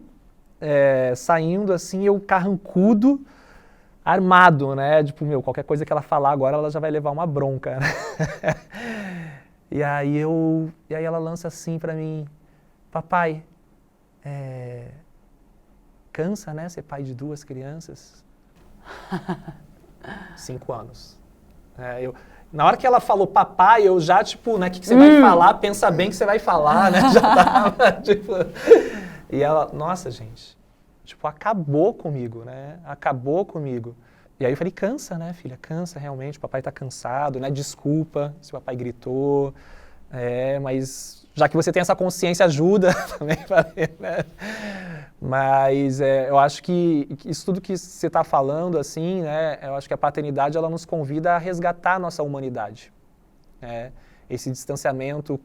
saindo assim, eu carrancudo, armado, né? Tipo, qualquer coisa que ela falar agora, ela já vai levar uma bronca, né? E aí ela lança assim pra mim, papai, cansa, né, ser pai de 2 crianças? 5 anos. Na hora que ela falou papai, eu já, tipo, né, o que você vai falar? Pensa bem que você vai falar, né? Já tava, tipo... E ela, nossa, gente, tipo, acabou comigo, né? Acabou comigo. E aí eu falei, cansa, né, filha? Cansa, realmente, o papai tá cansado, né? Desculpa se o papai gritou, mas já que você tem essa consciência, ajuda também, né? Mas eu acho que isso tudo que você está falando, assim, né, eu acho que a paternidade, ela nos convida a resgatar a nossa humanidade. Né? Esse distanciamento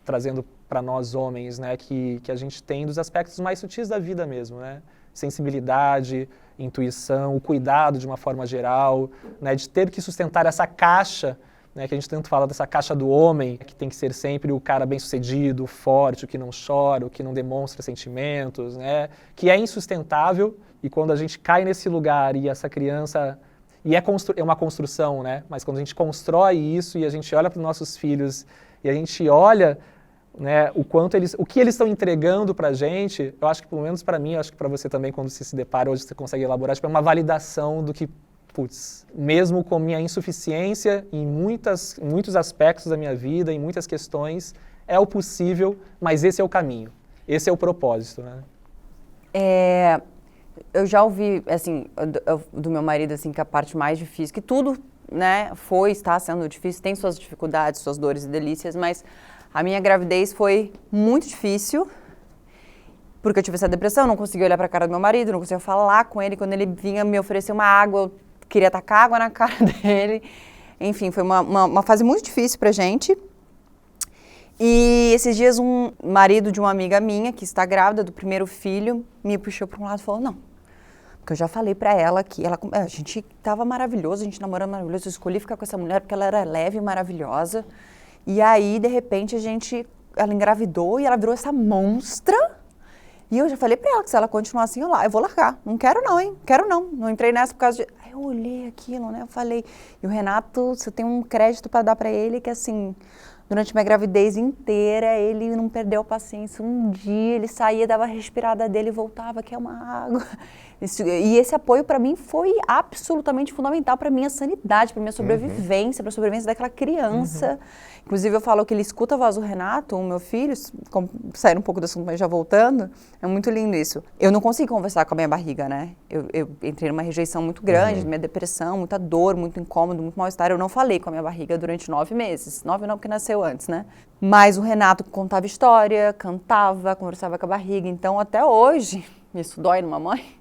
trazendo para nós homens, né, que a gente tem dos aspectos mais sutis da vida mesmo, né? Sensibilidade, intuição, o cuidado de uma forma geral, né, de ter que sustentar essa caixa, né, que a gente tanto fala dessa caixa do homem, que tem que ser sempre o cara bem-sucedido, forte, o que não chora, o que não demonstra sentimentos, né, que é insustentável, e quando a gente cai nesse lugar e essa criança... E é uma construção, né, mas quando a gente constrói isso e a gente olha para os nossos filhos e a gente olha, né, o que eles estão entregando para a gente, eu acho que, pelo menos para mim, eu acho que para você também, quando você se depara, hoje você consegue elaborar, tipo, é uma validação do que, mesmo com minha insuficiência em muitos aspectos da minha vida, em muitas questões, é o possível, mas esse é o caminho, esse é o propósito, né? Eu já ouvi, assim, do meu marido, assim, que a parte mais difícil, que tudo, né, está sendo difícil, tem suas dificuldades, suas dores e delícias, mas a minha gravidez foi muito difícil, porque eu tive essa depressão, não conseguia olhar para a cara do meu marido, não conseguia falar com ele, quando ele vinha me oferecer uma água, eu queria tacar água na cara dele. Enfim, foi uma fase muito difícil pra gente. E esses dias um marido de uma amiga minha, que está grávida do primeiro filho, me puxou para um lado e falou, não, porque eu já falei pra ela que a gente tava maravilhoso, a gente namorando maravilhoso, eu escolhi ficar com essa mulher porque ela era leve e maravilhosa. E aí, de repente, ela engravidou e ela virou essa monstra. E eu já falei pra ela que se ela continuar assim, eu vou largar. Não quero não, hein? Quero não. Não entrei nessa por causa de... Aí eu olhei aquilo, né? Eu falei... E o Renato, você tem um crédito pra dar pra ele que, assim... Durante minha gravidez inteira, ele não perdeu a paciência. Um dia ele saía, dava a respirada dele e voltava, quer uma água. E esse apoio para mim foi absolutamente fundamental para minha sanidade, para minha sobrevivência, para a sobrevivência daquela criança. Inclusive eu falo que ele escuta a voz do Renato, o meu filho, saindo um pouco do assunto, mas já voltando, é muito lindo isso. Eu não consigo conversar com a minha barriga, né? Eu entrei numa rejeição muito grande, minha depressão, muita dor, muito incômodo, muito mal-estar. Eu não falei com a minha barriga durante 9 meses. 9 não, porque nasceu antes, né? Mas o Renato contava história, cantava, conversava com a barriga. Então, até hoje, isso dói numa mãe,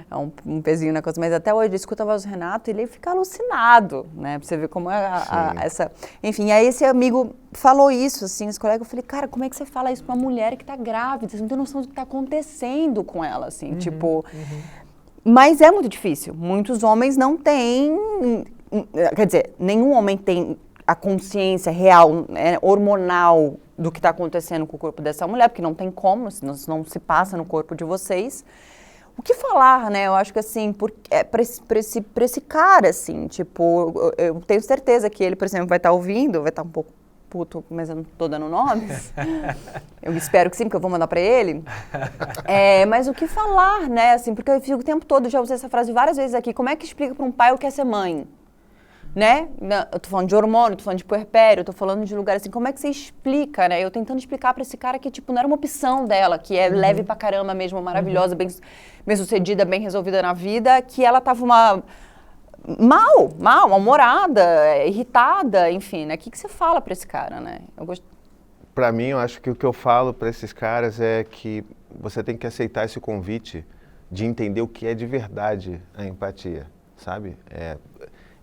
é um pezinho na coisa, mas até hoje ele escuta a voz do Renato e ele fica alucinado, né? Pra você ver como é essa... Enfim, aí esse amigo falou isso, assim, esse colega, eu falei, cara, como é que você fala isso pra uma mulher que tá grávida? Você não tem noção do que tá acontecendo com ela, assim, tipo... Mas é muito difícil. Muitos homens não têm quer dizer, nenhum homem tem a consciência real, né, hormonal do que está acontecendo com o corpo dessa mulher, porque não tem como, não se passa no corpo de vocês. O que falar, né? Eu acho que assim, para esse cara, assim, tipo, eu tenho certeza que ele, por exemplo, vai estar ouvindo, vai estar um pouco puto, mas eu não tô dando nomes. Eu espero que sim, porque eu vou mandar para ele. Mas o que falar, né? Assim, porque eu fico o tempo todo, já usei essa frase várias vezes aqui, como é que explica para um pai o que é ser mãe? Né? Eu tô falando de hormônio, tô falando de puerpério, tô falando de lugar assim, como é que você explica, né? Eu tentando explicar pra esse cara que, tipo, não era uma opção dela, que é leve pra caramba mesmo, maravilhosa, bem sucedida, bem resolvida na vida, que ela tava mal-humorada, irritada, enfim, né? O que você fala pra esse cara, né? Pra mim, eu acho que o que eu falo pra esses caras é que você tem que aceitar esse convite de entender o que é de verdade a empatia, sabe?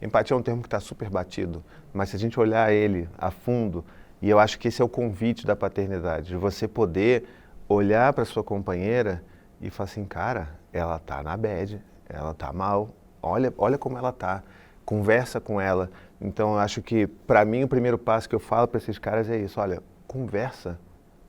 Empatia é um termo que está super batido, mas se a gente olhar ele a fundo, e eu acho que esse é o convite da paternidade, de você poder olhar para sua companheira e falar assim, cara, ela tá na bad, ela tá mal, olha como ela tá, conversa com ela. Então eu acho que, para mim, o primeiro passo que eu falo para esses caras é isso, olha, conversa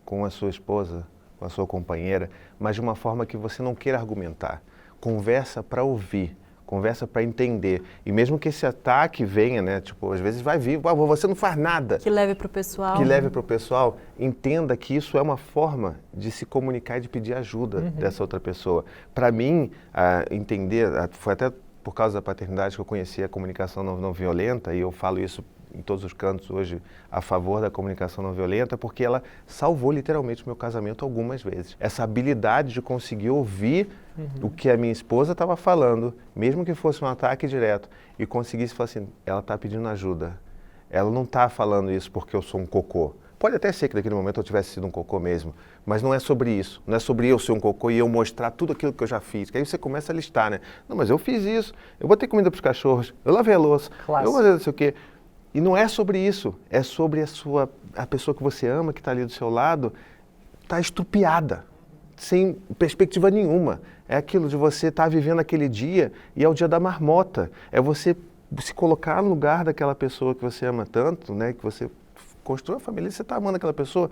com a sua esposa, com a sua companheira, mas de uma forma que você não queira argumentar. Conversa para ouvir. Conversa para entender. E mesmo que esse ataque venha, né? Tipo, às vezes vai vir, você não faz nada. Que leve pro pessoal. Que leve pro pessoal. Entenda que isso é uma forma de se comunicar e de pedir ajuda dessa outra pessoa. Para mim, entender, foi até por causa da paternidade que eu conheci a comunicação não violenta, e eu falo isso em todos os cantos hoje a favor da comunicação não violenta, porque ela salvou literalmente o meu casamento algumas vezes. Essa habilidade de conseguir ouvir o que a minha esposa estava falando, mesmo que fosse um ataque direto, e conseguisse falar assim, ela está pedindo ajuda. Ela não está falando isso porque eu sou um cocô. Pode até ser que naquele momento eu tivesse sido um cocô mesmo, mas não é sobre isso. Não é sobre eu ser um cocô e eu mostrar tudo aquilo que eu já fiz. Que aí você começa a listar, né? Não, mas eu fiz isso, eu botei comida para os cachorros, eu lavei a louça, eu vou fazer não sei o quê. E não é sobre isso, é sobre a pessoa que você ama, que está ali do seu lado, está estrupiada, sem perspectiva nenhuma. É aquilo de você estar vivendo aquele dia e é o dia da marmota. É você se colocar no lugar daquela pessoa que você ama tanto, né? Que você construiu a família, você está amando aquela pessoa.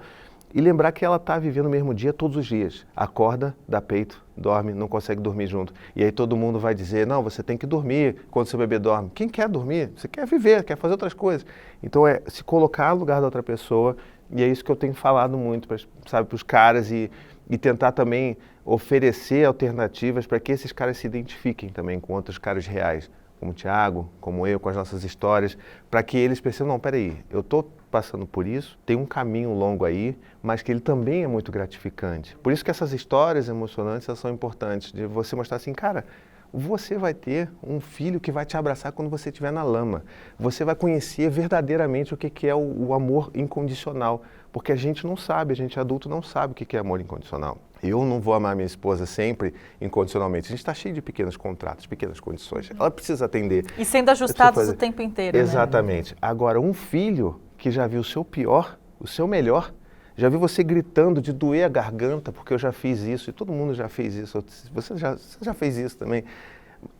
E lembrar que ela está vivendo o mesmo dia todos os dias. Acorda, dá peito, dorme, não consegue dormir junto. E aí todo mundo vai dizer, não, você tem que dormir quando seu bebê dorme. Quem quer dormir? Você quer viver, quer fazer outras coisas. Então é se colocar no lugar da outra pessoa, e é isso que eu tenho falado muito para os caras e tentar também oferecer alternativas para que esses caras se identifiquem também com outros caras reais, como o Thiago, como eu, com as nossas histórias, para que eles percebam, não, peraí, eu estou passando por isso, tem um caminho longo aí, mas que ele também é muito gratificante. Por isso que essas histórias emocionantes elas são importantes, de você mostrar assim, cara, você vai ter um filho que vai te abraçar quando você estiver na lama. Você vai conhecer verdadeiramente o que é o amor incondicional, porque a gente não sabe, a gente adulto não sabe o que é amor incondicional. Eu não vou amar minha esposa sempre incondicionalmente. A gente está cheio de pequenos contratos, pequenas condições. Ela precisa atender. E sendo ajustados o tempo inteiro, Exatamente. Né? Agora, um filho que já viu o seu pior, o seu melhor, já viu você gritando de doer a garganta, porque eu já fiz isso, e todo mundo já fez isso, você já fez isso também.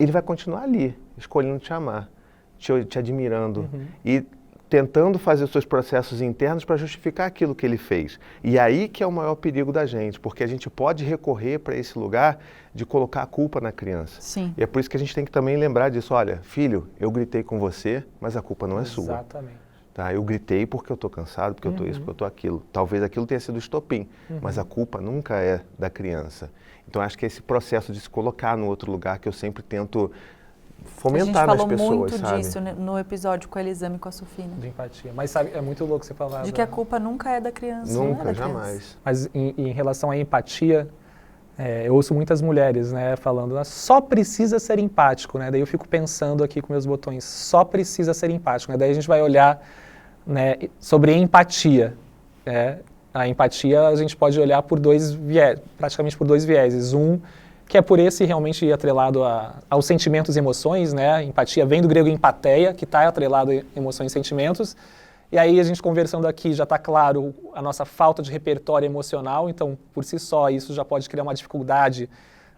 Ele vai continuar ali, escolhendo te amar, te admirando e tentando fazer os seus processos internos para justificar aquilo que ele fez. E aí que é o maior perigo da gente, porque a gente pode recorrer para esse lugar de colocar a culpa na criança. Sim. E é por isso que a gente tem que também lembrar disso, olha, filho, eu gritei com você, mas a culpa não é sua. Exatamente. Tá, eu gritei porque eu estou cansado, porque eu estou isso, porque eu estou aquilo. Talvez aquilo tenha sido estopim, mas a culpa nunca é da criança. Então, acho que é esse processo de se colocar no outro lugar que eu sempre tento fomentar nas pessoas, sabe? A gente falou muito disso no episódio com a Elisama e com a Sofina. De empatia. Mas sabe, é muito louco você falar. De que a culpa nunca é da criança. Nunca, não é da jamais. Criança. Mas em relação à empatia, eu ouço muitas mulheres, né, falando, só precisa ser empático, né? Daí eu fico pensando aqui com meus botões, só precisa ser empático, né? Daí a gente vai olhar, né, sobre empatia. A empatia a gente pode olhar por praticamente por dois vieses. Um, que é por esse realmente atrelado aos sentimentos e emoções, né? Empatia vem do grego empateia, que está atrelado a emoções e sentimentos. E aí a gente conversando aqui já está claro a nossa falta de repertório emocional, então por si só isso já pode criar uma dificuldade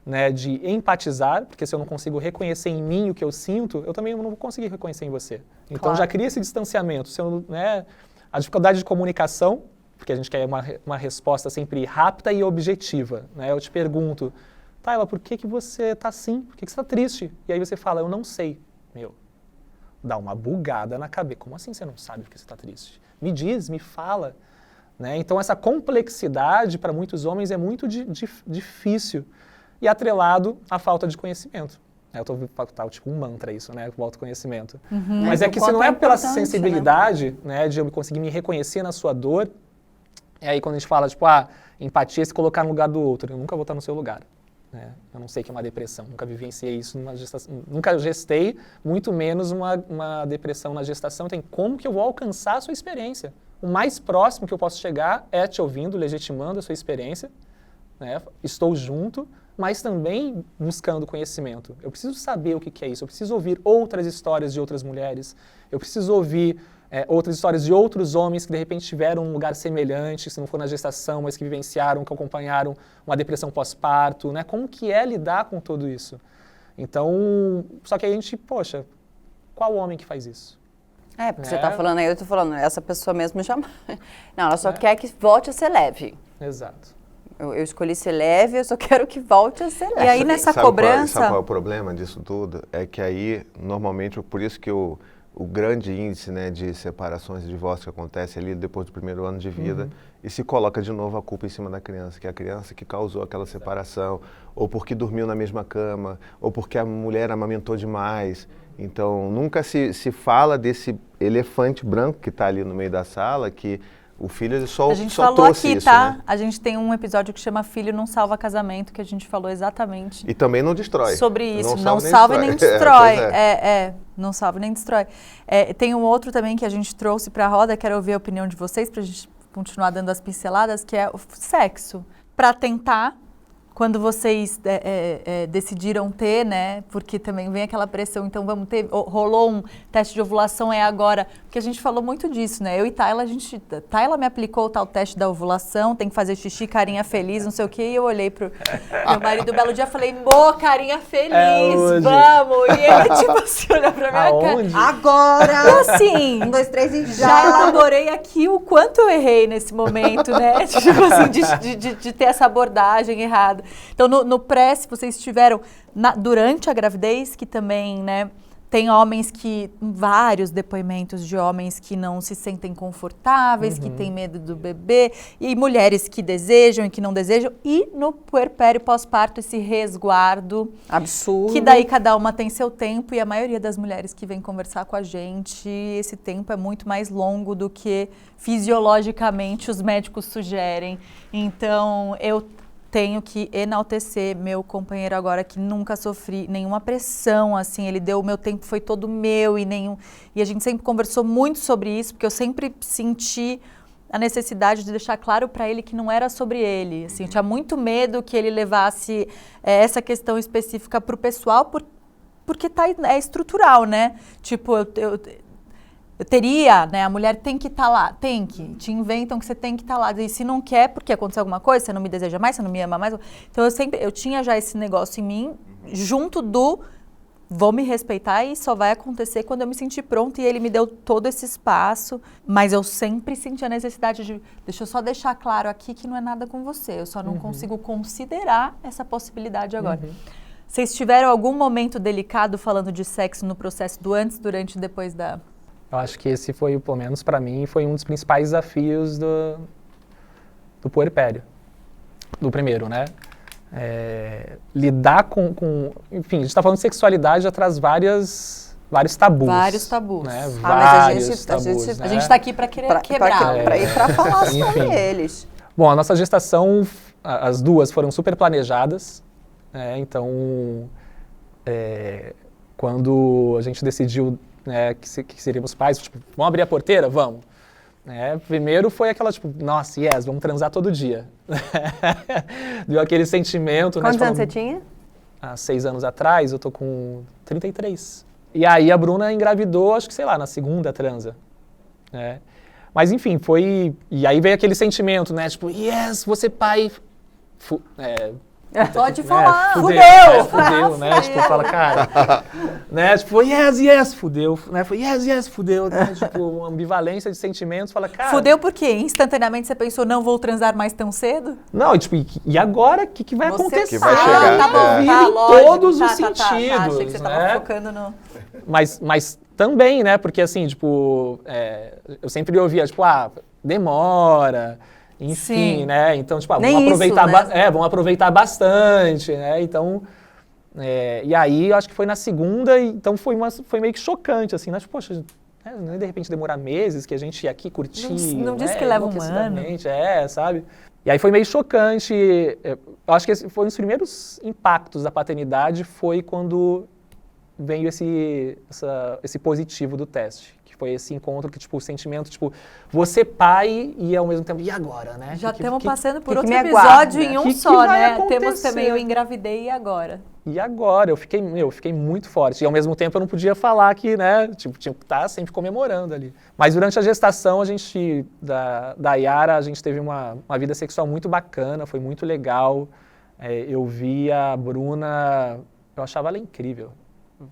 né, de empatizar, porque se eu não consigo reconhecer em mim o que eu sinto, eu também não vou conseguir reconhecer em você. Então Claro. já cria esse distanciamento. Se eu, né, a dificuldade de comunicação, porque a gente quer uma resposta sempre rápida e objetiva. Né? Eu te pergunto, Tayla, por que você está assim? Por que você está triste? E aí você fala, eu não sei. Meu, dá uma bugada na cabeça. Como assim você não sabe por que você está triste? Me diz, me fala. Né? Então essa complexidade para muitos homens é muito difícil e atrelado à falta de conhecimento. Eu estou tipo um mantra isso, né? O autoconhecimento. Mas é que se não é pela sensibilidade, né, de eu conseguir me reconhecer na sua dor, é aí quando a gente fala, tipo, empatia é se colocar no lugar do outro. Eu nunca vou estar no seu lugar. Né? Eu não sei o que é uma depressão, nunca vivenciei isso numa gestação, nunca gestei, muito menos uma depressão na gestação. Então, como que eu vou alcançar a sua experiência? O mais próximo que eu posso chegar é te ouvindo, legitimando a sua experiência, né? Estou junto, mas também buscando conhecimento. Eu preciso saber o que é isso, eu preciso ouvir outras histórias de outras mulheres, eu preciso ouvir outras histórias de outros homens que de repente tiveram um lugar semelhante, se não for na gestação, mas que vivenciaram, que acompanharam uma depressão pós-parto, né? Como que é lidar com tudo isso? Então, só que aí a gente, poxa, qual homem que faz isso? Porque você tá falando aí, eu tô falando, essa pessoa mesmo jamais. Não, ela só quer que volte a ser leve. Exato. Eu escolhi ser leve, eu só quero que volte a ser leve. E aí nessa cobrança... Sabe qual é o problema disso tudo? É que aí, normalmente, por isso que o grande índice, né, de separações e divórcios que acontece ali depois do primeiro ano de vida, e se coloca de novo a culpa em cima da criança, que é a criança que causou aquela separação, ou porque dormiu na mesma cama, ou porque a mulher amamentou demais. Então, nunca se fala desse elefante branco que está ali no meio da sala, que o filho ele só A gente só falou trouxe aqui, isso, tá? né? A gente tem um episódio que chama Filho Não Salva Casamento, que a gente falou exatamente E também não destrói. sobre isso. Não Não salva e nem destrói. Pois Não salva e nem destrói. Tem um outro também que a gente trouxe para a roda, quero ouvir a opinião de vocês, para a gente continuar dando as pinceladas, que é o sexo. Para tentar, quando vocês decidiram ter, né? Porque também vem aquela pressão, então vamos ter, rolou um teste de ovulação, é agora. Porque a gente falou muito disso, né? Eu e Tayla, Tayla me aplicou o tal teste da ovulação, tem que fazer xixi, carinha feliz, não sei o quê. E eu olhei pro meu marido um belo dia e falei, carinha feliz, vamos! E ele, tipo assim, olhou pra minha cara. Agora! E assim, 1, 2, 3 e já elaborei aqui o quanto eu errei nesse momento, né? Tipo assim, de ter essa abordagem errada. Então, no pré, se vocês tiveram durante a gravidez, que também, né, tem homens que, vários depoimentos de homens que não se sentem confortáveis, que têm medo do bebê, e mulheres que desejam e que não desejam, e no puerpério pós-parto esse resguardo. Absurdo. Que daí cada uma tem seu tempo, e a maioria das mulheres que vem conversar com a gente, esse tempo é muito mais longo do que fisiologicamente os médicos sugerem. Então, eu tenho que enaltecer meu companheiro agora, que nunca sofri nenhuma pressão, assim, ele deu, o meu tempo foi todo meu e a gente sempre conversou muito sobre isso, porque eu sempre senti a necessidade de deixar claro para ele que não era sobre ele, assim, eu tinha muito medo que ele levasse essa questão específica para o pessoal, porque é estrutural, né? Tipo, eu teria, né? A mulher tem que estar lá, te inventam que você tem que estar lá. E se não quer, porque aconteceu alguma coisa, você não me deseja mais, você não me ama mais. Então eu tinha já esse negócio em mim, junto do vou me respeitar e só vai acontecer quando eu me sentir pronta. E ele me deu todo esse espaço, mas eu sempre senti a necessidade de, deixa eu só deixar claro aqui que não é nada com você, eu só não consigo considerar essa possibilidade agora. Vocês tiveram algum momento delicado falando de sexo no processo do antes, durante e depois da... Eu acho que esse foi, pelo menos para mim, foi um dos principais desafios do puerpério, do primeiro, né? Lidar com... Enfim, a gente está falando de sexualidade, já traz vários tabus. Vários tabus. Né? Mas tabus, né? A gente está aqui para quebrar. Para falar sobre eles. Bom, a nossa gestação, as duas foram super planejadas, né? Então, quando a gente decidiu, né, que seríamos pais, tipo, vamos abrir a porteira? Vamos. Primeiro foi aquela, tipo, nossa, vamos transar todo dia. Deu aquele sentimento. Quantos anos você tinha? Há 6 anos atrás, eu tô com 33. E aí a Bruna engravidou, acho que, sei lá, na segunda transa. Né? Mas enfim, foi... E aí veio aquele sentimento, né? Tipo, vou ser pai... Pode né, falar. fudeu, né? Tipo, fala, cara, né? Tipo, yes, fudeu, né? Foi yes, fudeu, né? Tipo, uma ambivalência de sentimentos, fala, cara... Fudeu por quê? Instantaneamente você pensou, não vou transar mais tão cedo? Não, tipo, e agora? O que vai acontecer? Que vai chegar. Tá bom, É. Vida tá, em lógico. todos os Achei sentidos, que você né? tava focando no... Mas também, né? Porque assim, tipo, eu sempre ouvia, tipo, demora, enfim, Sim. né? Então, tipo, Nem vamos aproveitar, isso, né? vamos aproveitar bastante, né? Então, e aí eu acho que foi na segunda, então foi meio que chocante, assim, né? Tipo, poxa, não é de repente demorar meses que a gente ia aqui curtir, Não né? diz que leva um ano. enlouquecidamente, sabe? E aí foi meio chocante, eu acho que esse foi um dos primeiros impactos da paternidade, foi quando veio esse positivo do teste, que foi esse encontro que, tipo, o sentimento, tipo, você pai e ao mesmo tempo, e agora, né? Já estamos passando por que outro me episódio aguarda? em um Que só, vai né? acontecer? Temos também o engravidei e agora. E agora? Eu fiquei muito forte. E ao mesmo tempo eu não podia falar que, né, tipo, tinha que estar sempre comemorando ali. Mas durante a gestação, da Yara, a gente teve uma vida sexual muito bacana, foi muito legal. Eu via a Bruna, eu achava ela incrível.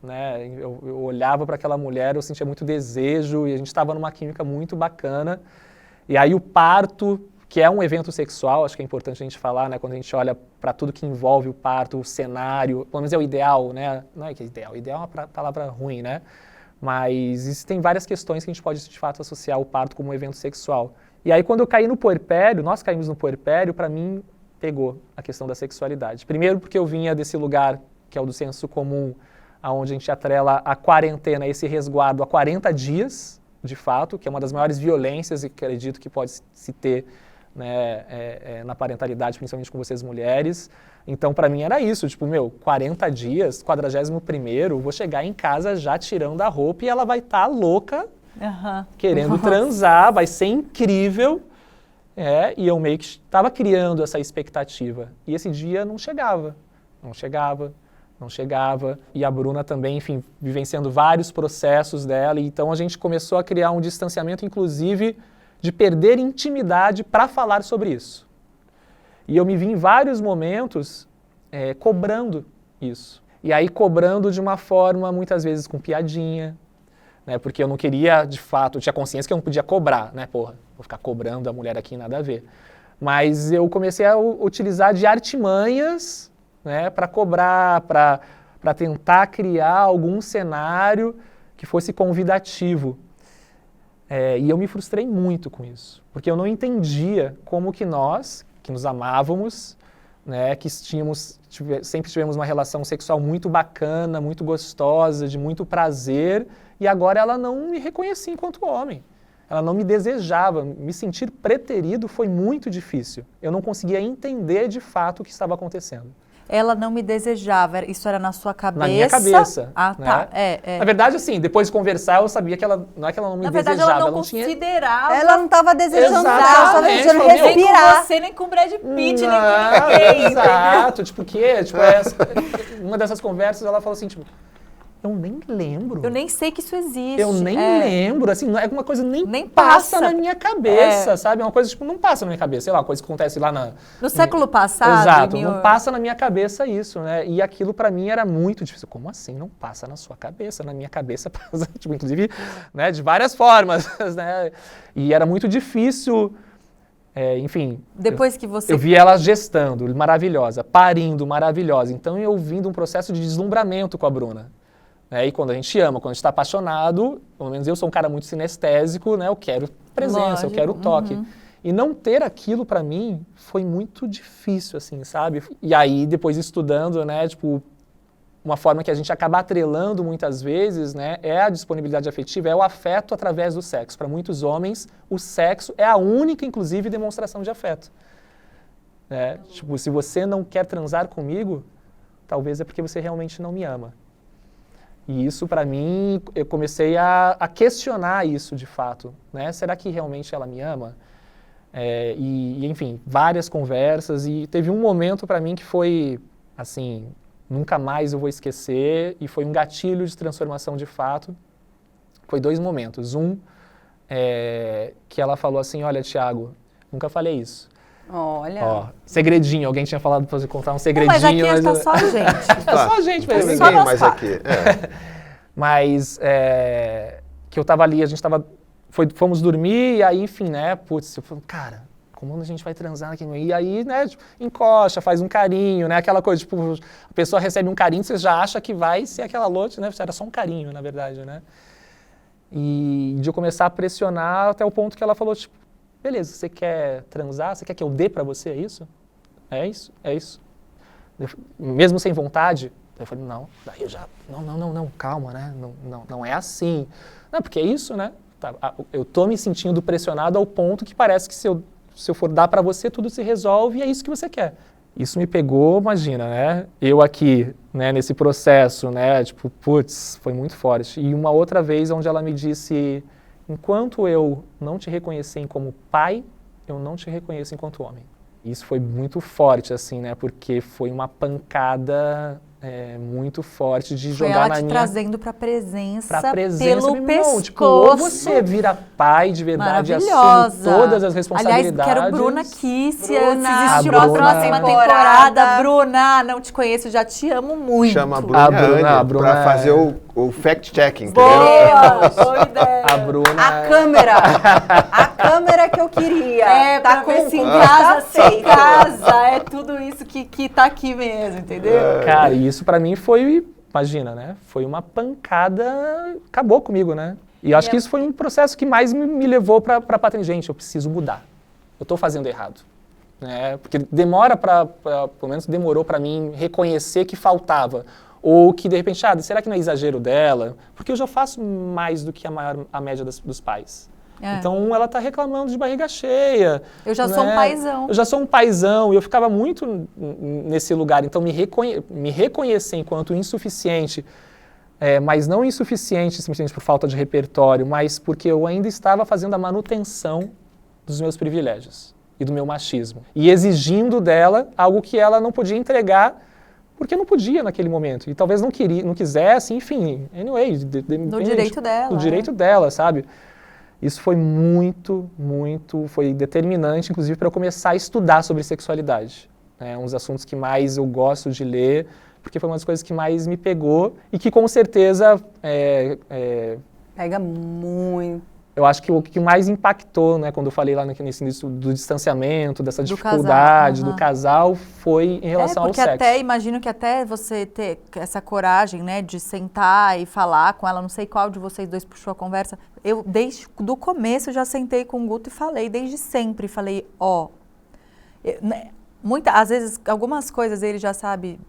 Né? Eu olhava para aquela mulher, eu sentia muito desejo e a gente estava numa química muito bacana. E aí o parto, que é um evento sexual, acho que é importante a gente falar, né? Quando a gente olha para tudo que envolve o parto, o cenário, pelo menos é o ideal, né? Não é que é ideal é uma palavra ruim, né? Mas existem várias questões que a gente pode, de fato, associar o parto como um evento sexual. E aí quando eu caí no puerpério, nós caímos no puerpério, para mim pegou a questão da sexualidade. Primeiro porque eu vinha desse lugar que é o do senso comum, onde a gente atrela a quarentena, esse resguardo a 40 dias, de fato, que é uma das maiores violências, e acredito que pode se ter, né, na parentalidade, principalmente com vocês mulheres. Então, para mim era isso, tipo, 40 dias, 41º, vou chegar em casa já tirando a roupa e ela vai estar louca, querendo transar, vai ser incrível. E eu meio que estava criando essa expectativa. E esse dia não chegava. E a Bruna também, enfim, vivenciando vários processos dela. E então a gente começou a criar um distanciamento, inclusive, de perder intimidade para falar sobre isso. E eu me vi em vários momentos cobrando isso. E aí cobrando de uma forma, muitas vezes, com piadinha, né? Porque eu não queria, de fato, eu tinha consciência que eu não podia cobrar, né? Porra, vou ficar cobrando a mulher aqui, nada a ver. Mas eu comecei a utilizar de artimanhas, né, para cobrar, para tentar criar algum cenário que fosse convidativo. E eu me frustrei muito com isso, porque eu não entendia como que nós, que nos amávamos, né, que sempre tivemos uma relação sexual muito bacana, muito gostosa, de muito prazer, e agora ela não me reconhecia enquanto homem. Ela não me desejava. Me sentir preterido foi muito difícil. Eu não conseguia entender de fato o que estava acontecendo. Ela não me desejava, isso era na sua cabeça? Na minha cabeça. Ah, tá. Né? Na verdade, assim, depois de conversar, eu sabia que ela, não é que ela não me desejava. Na verdade, ela não tinha... considerava. Ela não estava desejando nada, ela estava Exatamente, desejando falou, Nem com respirar. você, nem com o Brad Pitt, nem com Não, ninguém. exato, tipo, o quê? Tipo, uma dessas conversas, ela falou assim, tipo, eu nem lembro. Eu nem sei que isso existe. Eu nem lembro, assim, não é uma coisa nem passa na minha cabeça, sabe? É uma coisa, tipo, não passa na minha cabeça, sei lá, uma coisa que acontece lá no século passado. Exato, não passa na minha cabeça isso, né? E aquilo pra mim era muito difícil. Como assim não passa na sua cabeça? Na minha cabeça passa, tipo, inclusive, né, de várias formas, né? E era muito difícil, enfim... Depois que você... Eu vi ela gestando, maravilhosa, parindo, maravilhosa. Então eu vim de um processo de deslumbramento com a Bruna. E quando a gente ama, quando a gente está apaixonado, pelo menos eu sou um cara muito sinestésico, né? Eu quero presença, Lógico, eu quero toque. E não ter aquilo para mim foi muito difícil, assim, sabe? E aí, depois estudando, né, tipo, uma forma que a gente acaba atrelando muitas vezes, né, é a disponibilidade afetiva, é o afeto através do sexo. Para muitos homens, o sexo é a única, inclusive, demonstração de afeto. Tipo, se você não quer transar comigo, talvez é porque você realmente não me ama. E isso, para mim, eu comecei a questionar isso de fato, né? Será que realmente ela me ama? Enfim, várias conversas, e teve um momento para mim que foi, assim, nunca mais eu vou esquecer, e foi um gatilho de transformação de fato. Foi 2 momentos. Que ela falou assim, olha, Thiago, nunca falei isso, Olha. Ó, segredinho, alguém tinha falado pra você contar um segredinho. Mas aqui tá só a gente. É só a gente Não tem mesmo. ninguém mais aqui. Mas que eu tava ali, a gente tava... Fomos dormir e aí, enfim, né? Putz, eu falei, cara, como a gente vai transar aqui? E aí, né, tipo, encosta, faz um carinho, né? Aquela coisa, tipo, a pessoa recebe um carinho, você já acha que vai ser aquela lote, né? Era só um carinho, na verdade, né? E de eu começar a pressionar até o ponto que ela falou, tipo, beleza, você quer transar? Você quer que eu dê pra você? É isso? É isso? É isso? Mesmo sem vontade? Eu falei, não. Daí eu já, não, calma, né? Não é assim. Não, porque é isso, né? Eu tô me sentindo pressionado ao ponto que parece que se eu for dar pra você, tudo se resolve e é isso que você quer. Isso me pegou, imagina, né? Eu aqui, né, nesse processo, né? Tipo, putz, foi muito forte. E uma outra vez onde ela me disse, enquanto eu não te reconhecer como pai, eu não te reconheço enquanto homem. Isso foi muito forte, assim, né? Porque foi uma pancada muito forte de Foi jogar ela na te minha... trazendo pra presença meu pelo irmão. pescoço. Tipo, ou você vira pai de verdade e assume Maravilhosa. todas as responsabilidades. Aliás, quero Bruna Kissia. Bruna, Se existiu a uma Bruna- próxima temporada. Bruna, não te conheço, já te amo muito. Chama a Bruna, A Bruna para fazer o fact-checking, entendeu? Boa, boa ideia. A Bruna... A câmera que eu queria. Pra ver se em casa, é tudo isso que tá aqui mesmo, entendeu? Cara, e isso pra mim foi, imagina, né? Foi uma pancada, acabou comigo, né? E acho que isso foi um processo que mais me levou pra patente. Gente, eu preciso mudar. Eu tô fazendo errado. Né? Porque demora pelo menos demorou pra mim reconhecer que faltava. Ou que, de repente, será que não é exagero dela? Porque eu já faço mais do que a média dos pais. Então, ela tá reclamando de barriga cheia. Eu já sou um paizão. Eu já sou um paizão e eu ficava muito nesse lugar. Então, me reconhecer enquanto insuficiente, mas não insuficiente simplesmente por falta de repertório, mas porque eu ainda estava fazendo a manutenção dos meus privilégios e do meu machismo. E exigindo dela algo que ela não podia entregar porque não podia naquele momento. E talvez não quisesse, enfim, anyway. Do direito dela. Do direito dela, sabe? Isso foi foi determinante, inclusive, para eu começar a estudar sobre sexualidade. Um dos assuntos que mais eu gosto de ler, porque foi uma das coisas que mais me pegou e que, com certeza, Pega muito. eu acho que o que mais impactou, né, quando eu falei lá nesse início do distanciamento, dessa Do dificuldade casal, do casal, foi em relação ao sexo. Porque imagino que até você ter essa coragem, né, de sentar e falar com ela, não sei qual de vocês dois puxou a conversa, eu desde do começo já sentei com o Guto e falei, desde sempre, falei, às vezes, algumas coisas ele já sabe,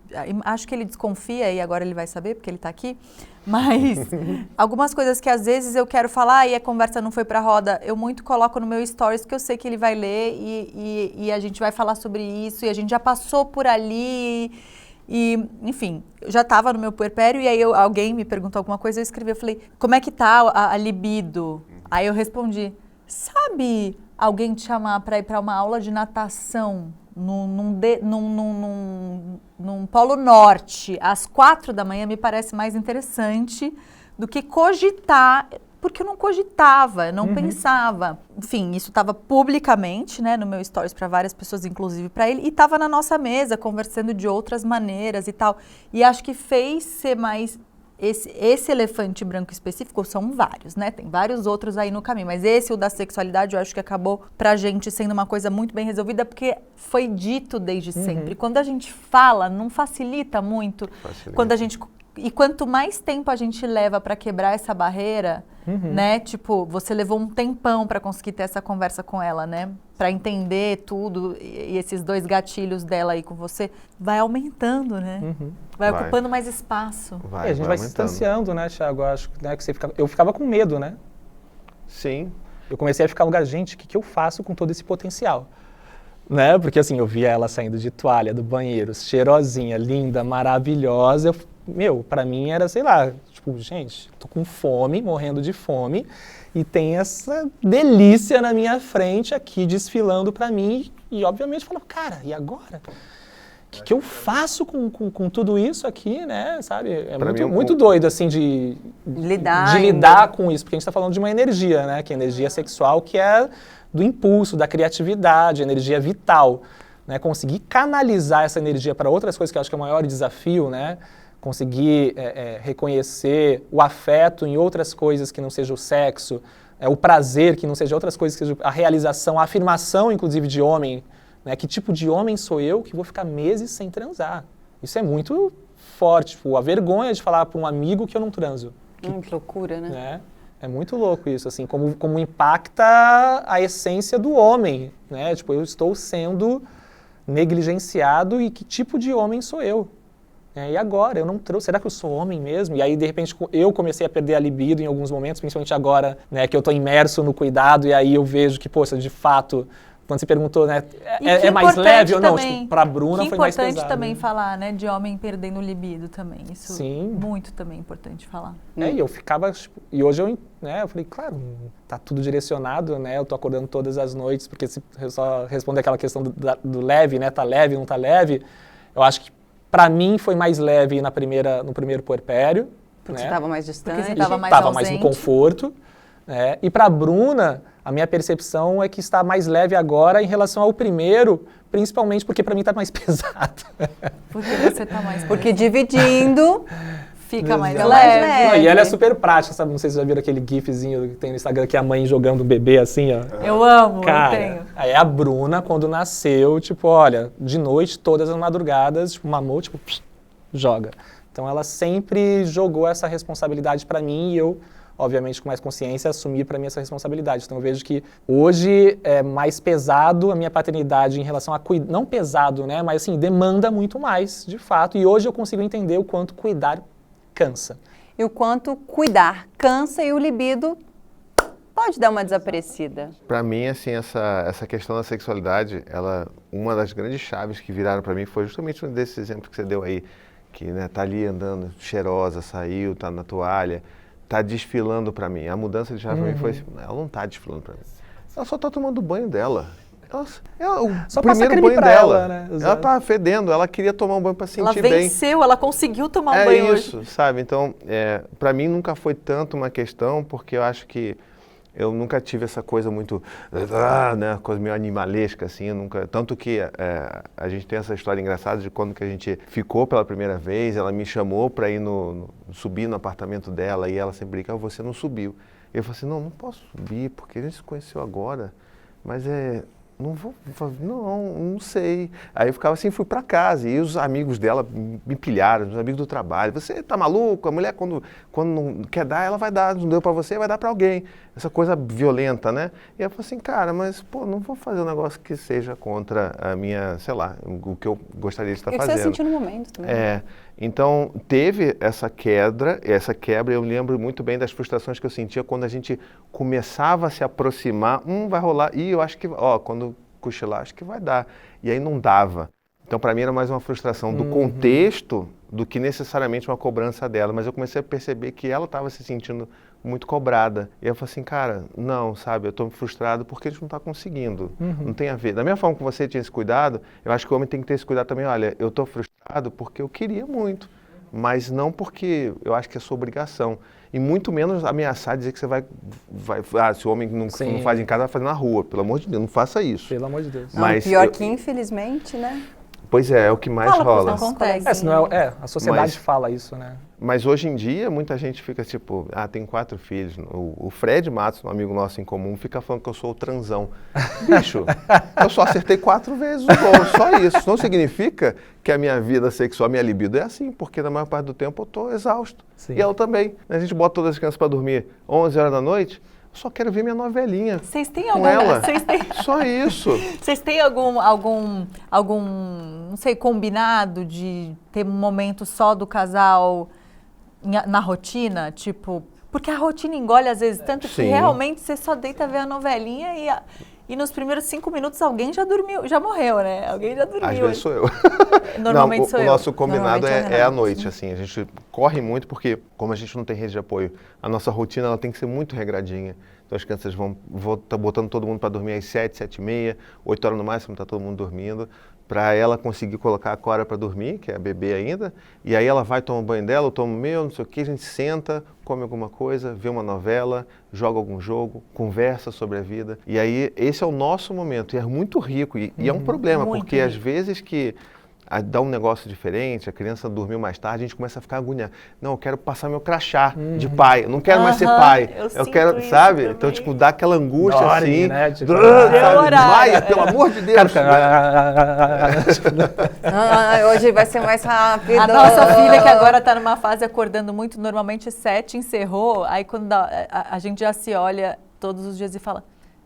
acho que ele desconfia e agora ele vai saber porque ele tá aqui, mas algumas coisas que às vezes eu quero falar e a conversa não foi pra roda, eu muito coloco no meu stories porque eu sei que ele vai ler e a gente vai falar sobre isso e a gente já passou por ali e, enfim, eu já tava no meu puerpério e aí alguém me perguntou alguma coisa, eu escrevi, eu falei, como é que tá a libido? Aí eu respondi, sabe alguém te chamar pra ir pra uma aula de natação num Polo Norte, às 4h me parece mais interessante do que cogitar, porque eu não cogitava, eu não pensava. Enfim, isso estava publicamente, né, no meu stories para várias pessoas, inclusive para ele, e estava na nossa mesa, conversando de outras maneiras e tal. E acho que fez ser mais... Esse elefante branco específico são vários, né? Tem vários outros aí no caminho, mas esse, o da sexualidade, eu acho que acabou pra gente sendo uma coisa muito bem resolvida, porque foi dito desde sempre. Quando a gente fala, não facilita muito. Quando a gente... E quanto mais tempo a gente leva pra quebrar essa barreira, né? Tipo, você levou um tempão pra conseguir ter essa conversa com ela, né? Pra entender tudo e esses dois gatilhos dela aí com você, vai aumentando, né? Vai ocupando mais espaço. A gente vai se distanciando, né, Thiago? Eu acho, né, que eu ficava com medo, né? Sim. Eu comecei a ficar no lugar, gente, o que eu faço com todo esse potencial? Né? Porque assim, eu via ela saindo de toalha do banheiro, cheirosinha, linda, maravilhosa. Pra mim era, sei lá, tipo, gente, tô com fome, morrendo de fome, e tem essa delícia na minha frente aqui desfilando pra mim, e obviamente falava, cara, e agora? O que eu faço com tudo isso aqui, né, sabe? Muito doido, assim, de lidar com isso, porque a gente tá falando de uma energia, né, que é a energia sexual, que é do impulso, da criatividade, energia vital. Né? Conseguir canalizar essa energia para outras coisas, que eu acho que é o maior desafio, né? Conseguir reconhecer o afeto em outras coisas que não seja o sexo, o prazer que não seja outras coisas, que seja a realização, a afirmação, inclusive, de homem. Né? Que tipo de homem sou eu que vou ficar meses sem transar? Isso é muito forte, tipo, a vergonha de falar para um amigo que eu não transo. Que loucura, né? É muito louco isso, assim, como impacta a essência do homem, né? Tipo, eu estou sendo negligenciado e que tipo de homem sou eu? E agora? Eu não trouxe, será que eu sou homem mesmo? E aí, de repente, eu comecei a perder a libido em alguns momentos, principalmente agora, né, que eu estou imerso no cuidado, e aí eu vejo que, poxa, de fato, quando você perguntou, né, é mais leve ou não? Tipo, pra Bruna foi mais pesado. Que importante também falar, né, de homem perdendo libido também. Isso Sim. Muito também importante falar. E eu ficava, tipo, e hoje eu falei, claro, tá tudo direcionado, né, eu tô acordando todas as noites, porque se eu só responder aquela questão do leve, né, tá leve, não tá leve, eu acho que pra mim foi mais leve no primeiro puerpério. Porque né? você estava mais distante. Porque você estava mais Estava ausente. mais no conforto. Né? E para a Bruna, a minha percepção é que está mais leve agora em relação ao primeiro, principalmente porque para mim está mais pesado. Porque você tá mais... Porque dividindo fica mais Fica leve. mais leve. Não, e ela é super prática, sabe? Não sei se vocês já viram aquele gifzinho que tem no Instagram, que é a mãe jogando um bebê assim, ó. Eu amo, Cara, eu tenho. aí a Bruna, quando nasceu, tipo, olha, de noite, todas as madrugadas, tipo, mamou, tipo, joga. Então ela sempre jogou essa responsabilidade para mim e eu, obviamente, com mais consciência, assumi para mim essa responsabilidade. Então eu vejo que hoje é mais pesado a minha paternidade em relação a cuidar, não pesado, né, mas assim, demanda muito mais, de fato, e hoje eu consigo entender o quanto cuidar cansa. E o quanto cuidar cansa e o libido pode dar uma desaparecida. Para mim, assim, essa questão da sexualidade, uma das grandes chaves que viraram para mim foi justamente um desses exemplos que você deu aí, que né, tá ali andando cheirosa, saiu, tá na toalha, tá desfilando para mim. A mudança de chave para mim foi assim, ela não tá desfilando para mim. Ela só tá tomando banho dela. Só o passa primeiro creme banho pra dela. ela, né? Ela Exato. tá fedendo, ela queria tomar um banho para sentir Ela bem. venceu, ela conseguiu tomar um É banho isso, hoje. sabe? Então, para mim nunca foi tanto uma questão, porque eu acho que eu nunca tive essa coisa muito, né, coisa meio animalesca, assim, nunca. Tanto que a gente tem essa história engraçada de quando que a gente ficou pela primeira vez, ela me chamou para ir subir no apartamento dela e ela sempre brinca, você não subiu. Eu falei assim, não posso subir, porque a gente se conheceu agora, mas não vou, não sei. Aí eu ficava assim, fui para casa e os amigos dela me pilharam, os amigos do trabalho. Você tá maluco? A mulher quando não quer dar, ela vai dar. Não deu para você, vai dar para alguém. Essa coisa violenta, né? E eu falei assim, cara, mas pô, não vou fazer um negócio que seja contra a minha, sei lá, o que eu gostaria de estar E o que fazendo. você sentiu no momento também. Então teve essa quebra, eu lembro muito bem das frustrações que eu sentia quando a gente começava a se aproximar, vai rolar, e eu acho que, quando cochilar, acho que vai dar, e aí não dava. Então para mim era mais uma frustração do contexto do que necessariamente uma cobrança dela, mas eu comecei a perceber que ela estava se sentindo muito cobrada. E eu falei assim, cara, não, sabe, eu estou frustrado porque a gente não está conseguindo, não tem a ver. Da mesma forma que você tinha esse cuidado, eu acho que o homem tem que ter esse cuidado também, olha, eu estou frustrado porque eu queria muito, mas não porque eu acho que é sua obrigação. E muito menos ameaçar, dizer que você vai se o homem não faz em casa, vai fazer na rua. Pelo amor de Deus, não faça isso. Pelo amor de Deus. Não, pior que infelizmente, né? Pois é o que mais rola. Acontece. Senão a sociedade fala isso, né? Mas hoje em dia, muita gente fica tipo, tem 4 filhos. O Fred Matos, um amigo nosso em comum, fica falando que eu sou o transão. Bicho, eu só acertei 4 vezes o gol, só isso. Não significa que a minha vida sexual, a minha libido é assim, porque na maior parte do tempo eu estou exausto. Sim. E ela também. A gente bota todas as crianças para dormir 11 horas da noite, eu só quero ver minha novelinha. Vocês têm com ela. Só isso. Vocês têm algum, não sei, combinado de ter um momento só do casal na rotina? Tipo, porque a rotina engole às vezes tanto que Sim. realmente você só deita ver a novelinha e nos primeiros 5 minutos alguém já dormiu, já morreu, né? Alguém já dormiu. Às vezes sou eu. Normalmente sou eu. O nosso combinado Normalmente é à Renato. noite, assim, a gente corre muito porque, como a gente não tem rede de apoio, a nossa rotina ela tem que ser muito regradinha. Então as crianças vou tá botando todo mundo para dormir às 7, 7h30, 8 horas no máximo, tá todo mundo dormindo. para ela conseguir colocar a Cora para dormir, que é a bebê ainda, e aí ela vai tomar o banho dela, eu tomo o meu, não sei o que, a gente senta, come alguma coisa, vê uma novela, joga algum jogo, conversa sobre a vida. E aí esse é o nosso momento, e é muito rico, e é um problema, Muito porque rico. às vezes que dá um negócio diferente, a criança dormiu mais tarde, a gente começa a ficar agoniado. Não, eu quero passar meu crachá de pai, eu não quero mais ser pai. eu Eu sinto quero, isso sabe? também. Então, tipo, dá aquela angústia Dorme, assim. né? Tipo, sabe? horário, Maia, pelo amor de Deus. Hoje vai ser mais rápido. A nossa filha, que agora está numa fase acordando muito, normalmente 7, encerrou, aí quando a gente já se olha todos os dias e fala,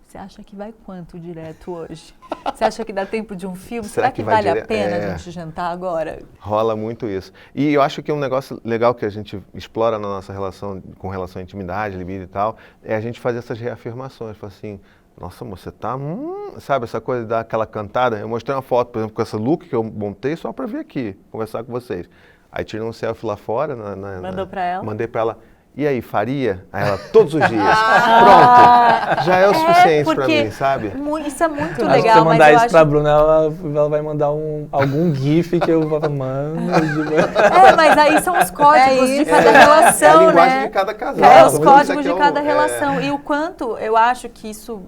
você acha que vai quanto direto hoje? Você acha que dá tempo de um filme? Será que vai vale a dire- pena é. a gente jantar agora? Rola muito isso. E eu acho que um negócio legal que a gente explora na nossa relação, com relação à intimidade, libido e tal, é a gente fazer essas reafirmações. Falar assim, nossa, amor, você tá... sabe, essa coisa de dar aquela cantada? Eu mostrei uma foto, por exemplo, com essa look que eu montei só para vir aqui, conversar com vocês. Aí tirei um selfie lá fora. Mandou pra ela? Mandei para ela. E aí, faria? Aí ela, todos os dias. Pronto. Já é o suficiente para porque mim, sabe? Isso é muito Acho que se legal, você mas mandar eu isso acho... pra Bruna, ela vai mandar algum gif que eu vou falar, mano... Mas aí são os códigos de cada É a relação, linguagem né? de cada casal. É, os Isso códigos aqui de é o- cada é- relação. E o quanto eu acho que isso...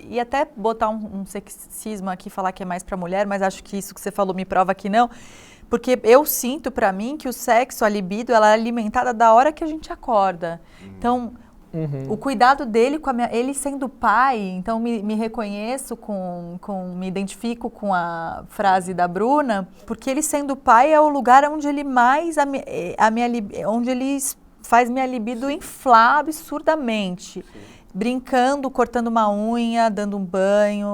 e até botar um sexismo aqui, falar que é mais pra mulher, mas acho que isso que você falou me prova que não. Porque eu sinto pra mim que o sexo, a libido, ela é alimentada da hora que a gente acorda. Então, o cuidado dele com ele sendo pai, então me reconheço me identifico com a frase da Bruna, porque ele sendo pai é o lugar onde ele mais, onde ele faz minha libido inflar absurdamente. Brincando, cortando uma unha, dando um banho.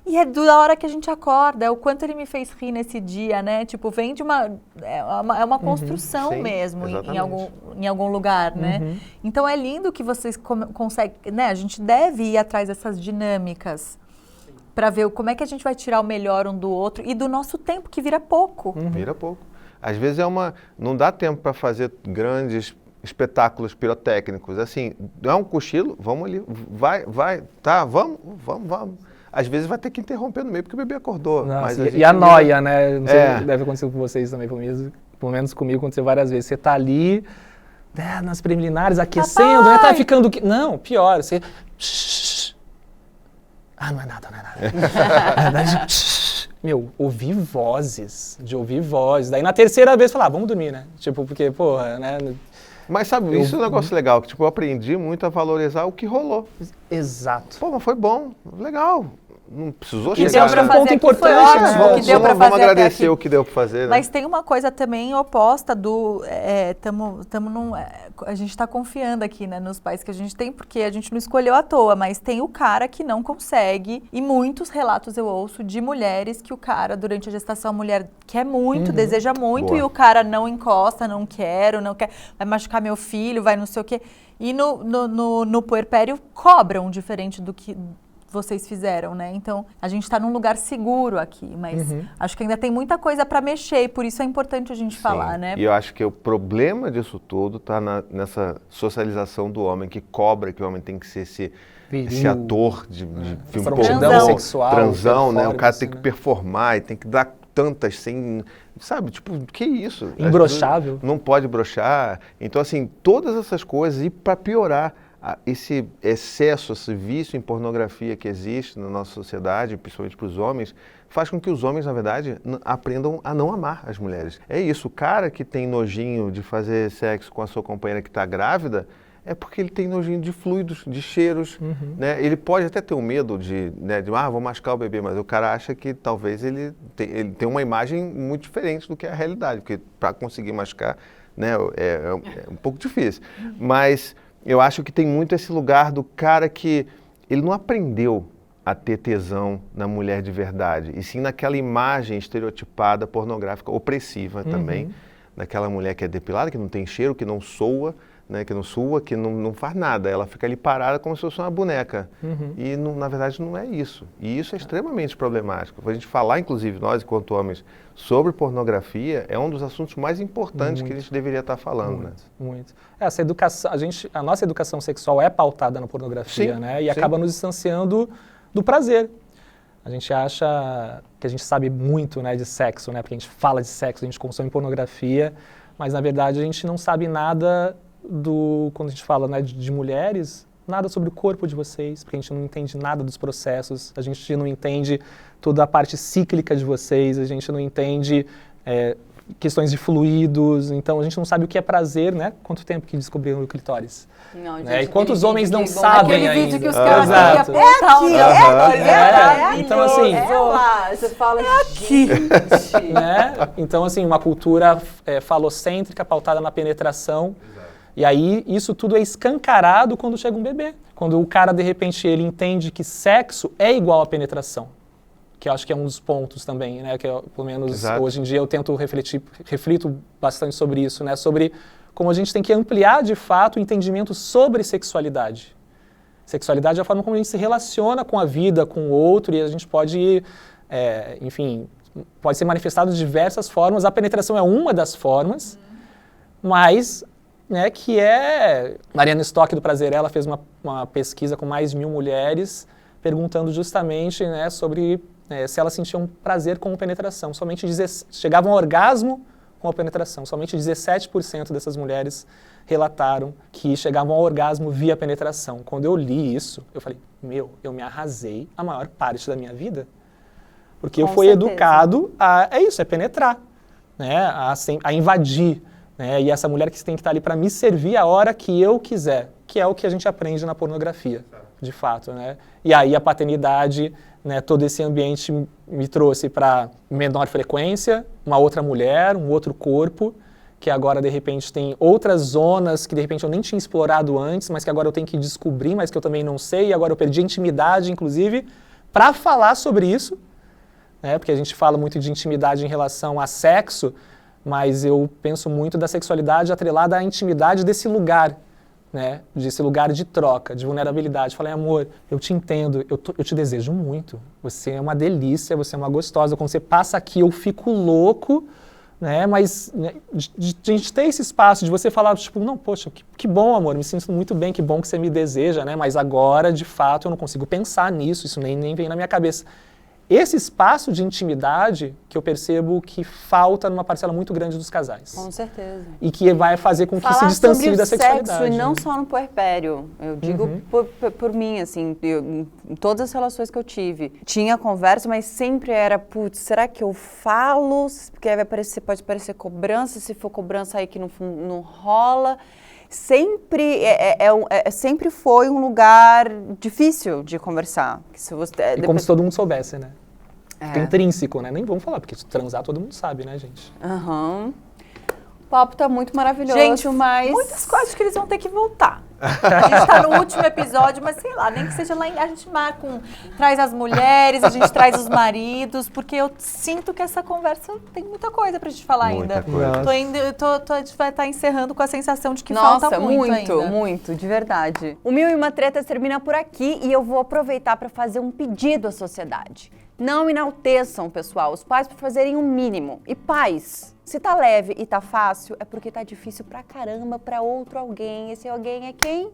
E é da hora que a gente acorda, é o quanto ele me fez rir nesse dia, né? Tipo, vem de uma... É uma construção sim, mesmo exatamente. em algum lugar, né? Então é lindo que vocês conseguem... Né? A gente deve ir atrás dessas dinâmicas para ver como é que a gente vai tirar o melhor um do outro e do nosso tempo, que vira pouco. Vira pouco. Às vezes não dá tempo para fazer grandes espetáculos pirotécnicos. Assim, é um cochilo, vamos ali, vai, tá, vamos. Às vezes vai ter que interromper no meio porque o bebê acordou. Nossa, mas e a noia, né? Não sei, É. deve acontecer com vocês também, pelo menos comigo aconteceu várias vezes. Você tá ali, né, nas preliminares, aquecendo, né? Tá ficando... Não, pior, você... Ah, não é nada. Meu, ouvir vozes. Daí na terceira vez falar, vamos dormir, né? Tipo, porque, porra, né? Mas sabe, isso é um negócio legal, que tipo, eu aprendi muito a valorizar o que rolou. Exato. Pô, mas foi bom, legal. Não precisou que chegar... deu pra um fazer ponto aqui foi importante, ótimo, né? o que deu pra Vamos fazer até agradecer aqui. o que deu pra fazer, né? Mas tem uma coisa também oposta do... a gente está confiando aqui, né, nos pais que a gente tem, porque a gente não escolheu à toa, mas tem o cara que não consegue, e muitos relatos eu ouço de mulheres que o cara, durante a gestação, a mulher quer muito, deseja muito, Boa. e o cara não encosta, não quer, vai machucar meu filho, vai não sei o quê. E no puerpério cobram diferente do que vocês fizeram, né? Então, a gente está num lugar seguro aqui, mas acho que ainda tem muita coisa para mexer, e por isso é importante a gente falar, né? E eu acho que o problema disso tudo está nessa socialização do homem, que cobra que o homem tem que ser esse ator de filme Prontidão pornô, sexual, transão, né? O cara tem performance, que né? performar e tem que dar tantas sem... Sabe, tipo, que isso? Imbrochável. Não pode brochar. Então, assim, todas essas coisas, e para piorar, esse excesso, esse vício em pornografia que existe na nossa sociedade, principalmente para os homens, faz com que os homens, na verdade, aprendam a não amar as mulheres. É isso, o cara que tem nojinho de fazer sexo com a sua companheira que está grávida, é porque ele tem nojinho de fluidos, de cheiros, né? Ele pode até ter um medo de vou machucar o bebê, mas o cara acha que talvez ele tem uma imagem muito diferente do que é a realidade, porque para conseguir machucar, né, é um pouco difícil. Mas eu acho que tem muito esse lugar do cara que ele não aprendeu a ter tesão na mulher de verdade, e sim naquela imagem estereotipada, pornográfica, opressiva também, daquela mulher que é depilada, que não tem cheiro, que não soa, né, que não sua, que não faz nada. Ela fica ali parada como se fosse uma boneca. E, na verdade, não é isso. E isso é extremamente problemático. A gente falar, inclusive, nós, enquanto homens, sobre pornografia é um dos assuntos mais importantes que a gente deveria estar falando. Né? Muito. Essa educação, a nossa educação sexual é pautada na pornografia, Sim, né? E sim. acaba nos distanciando do prazer. A gente acha que a gente sabe muito, né, de sexo, né, porque a gente fala de sexo, a gente consome pornografia, mas na verdade a gente não sabe nada quando a gente fala, né, de mulheres, nada sobre o corpo de vocês, porque a gente não entende nada dos processos, a gente não entende toda a parte cíclica de vocês, a gente não entende questões de fluidos, então a gente não sabe o que é prazer, né? Quanto tempo que descobriram o clitóris? Não, gente, Né? E quantos aquele homens vídeo não que sabem Aquele ainda? vídeo que os caras têm que Exato. apontar Então, assim, lá, você fala gente. né? Então, assim, uma cultura falocêntrica pautada na penetração. E aí, isso tudo é escancarado quando chega um bebê. Quando o cara, de repente, ele entende que sexo é igual a penetração. Que eu acho que é um dos pontos também, né? Que eu, pelo menos Exato. hoje em dia eu tento reflito bastante sobre isso, né? Sobre como a gente tem que ampliar, de fato, o entendimento sobre sexualidade. Sexualidade é a forma como a gente se relaciona com a vida, com o outro, e a gente pode, enfim, pode ser manifestado de diversas formas. A penetração é uma das formas, mas, né, que é... Mariana Stock, do Prazer, ela fez uma pesquisa com mais de 1.000 mulheres, perguntando justamente, né, sobre se elas sentiam prazer com penetração. Somente chegavam ao orgasmo com a penetração. Somente 17% dessas mulheres relataram que chegavam ao orgasmo via penetração. Quando eu li isso, eu falei, eu me arrasei a maior parte da minha vida. Porque eu fui educado é penetrar, né, a invadir. Né, e essa mulher que tem que estar ali para me servir a hora que eu quiser, que é o que a gente aprende na pornografia, de fato. Né? E aí a paternidade, né, todo esse ambiente me trouxe para menor frequência, uma outra mulher, um outro corpo, que agora de repente tem outras zonas que de repente eu nem tinha explorado antes, mas que agora eu tenho que descobrir, mas que eu também não sei, e agora eu perdi a intimidade, inclusive, para falar sobre isso, né, porque a gente fala muito de intimidade em relação a sexo, mas eu penso muito da sexualidade atrelada à intimidade desse lugar, né, desse lugar de troca, de vulnerabilidade. Falei, amor, eu te entendo, eu te desejo muito, você é uma delícia, você é uma gostosa, quando você passa aqui eu fico louco, né, mas né, de a gente ter esse espaço, de você falar, tipo, não, poxa, que bom, amor, me sinto muito bem, que bom que você me deseja, né, mas agora, de fato, eu não consigo pensar nisso, isso nem vem na minha cabeça. Esse espaço de intimidade que eu percebo que falta numa parcela muito grande dos casais. Com certeza. E que vai fazer com que se distancie da sexualidade. Falar sobre o sexo e não só no puerpério. Eu digo por mim, assim, em todas as relações que eu tive. Tinha conversa, mas sempre era, putz, será que eu falo? Porque aí pode parecer cobrança, se for cobrança aí que não rola. Sempre, sempre foi um lugar difícil de conversar. Se você, e como se todo mundo soubesse, né? É intrínseco, né? Nem vamos falar, porque transar todo mundo sabe, né, gente? Aham. O papo tá muito maravilhoso, Gente, mas... muitas coisas que eles vão ter que voltar. A gente tá no último episódio, mas sei lá, nem que seja lá, a gente marca traz as mulheres, a gente traz os maridos, porque eu sinto que essa conversa tem muita coisa pra gente falar Muita ainda. coisa. A gente vai estar encerrando com a sensação de que falta muito ainda. muito, de verdade. O 1001 Tretas termina por aqui e eu vou aproveitar para fazer um pedido à sociedade. Não enalteçam, pessoal, os pais para fazerem o mínimo. E pais, se tá leve e tá fácil, é porque tá difícil pra caramba pra outro alguém. Esse alguém é quem?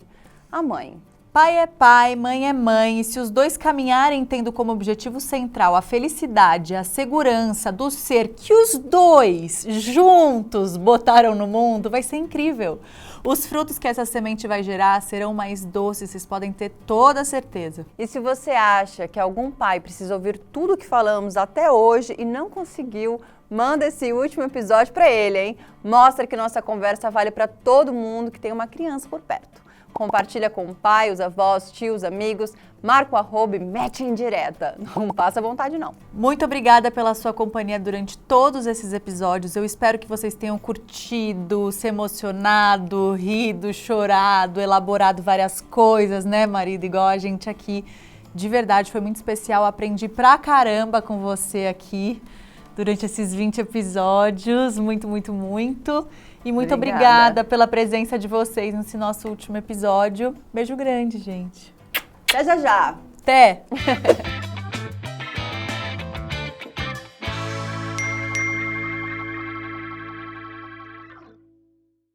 A mãe. Pai é pai, mãe é mãe, e se os dois caminharem tendo como objetivo central a felicidade, a segurança do ser que os dois juntos botaram no mundo, vai ser incrível. Os frutos que essa semente vai gerar serão mais doces, vocês podem ter toda a certeza. E se você acha que algum pai precisa ouvir tudo o que falamos até hoje e não conseguiu, manda esse último episódio pra ele, hein? Mostra que nossa conversa vale pra todo mundo que tem uma criança por perto. Compartilha com o pai, os avós, tios, amigos, marca o arroba e mete em direta. Não passa vontade, não. Muito obrigada pela sua companhia durante todos esses episódios. Eu espero que vocês tenham curtido, se emocionado, rido, chorado, elaborado várias coisas, né, marido? Igual a gente aqui. De verdade, foi muito especial. Aprendi pra caramba com você aqui durante esses 20 episódios. Muito, muito, muito. E muito obrigada pela presença de vocês nesse nosso último episódio. Beijo grande, gente. Até já já. Até!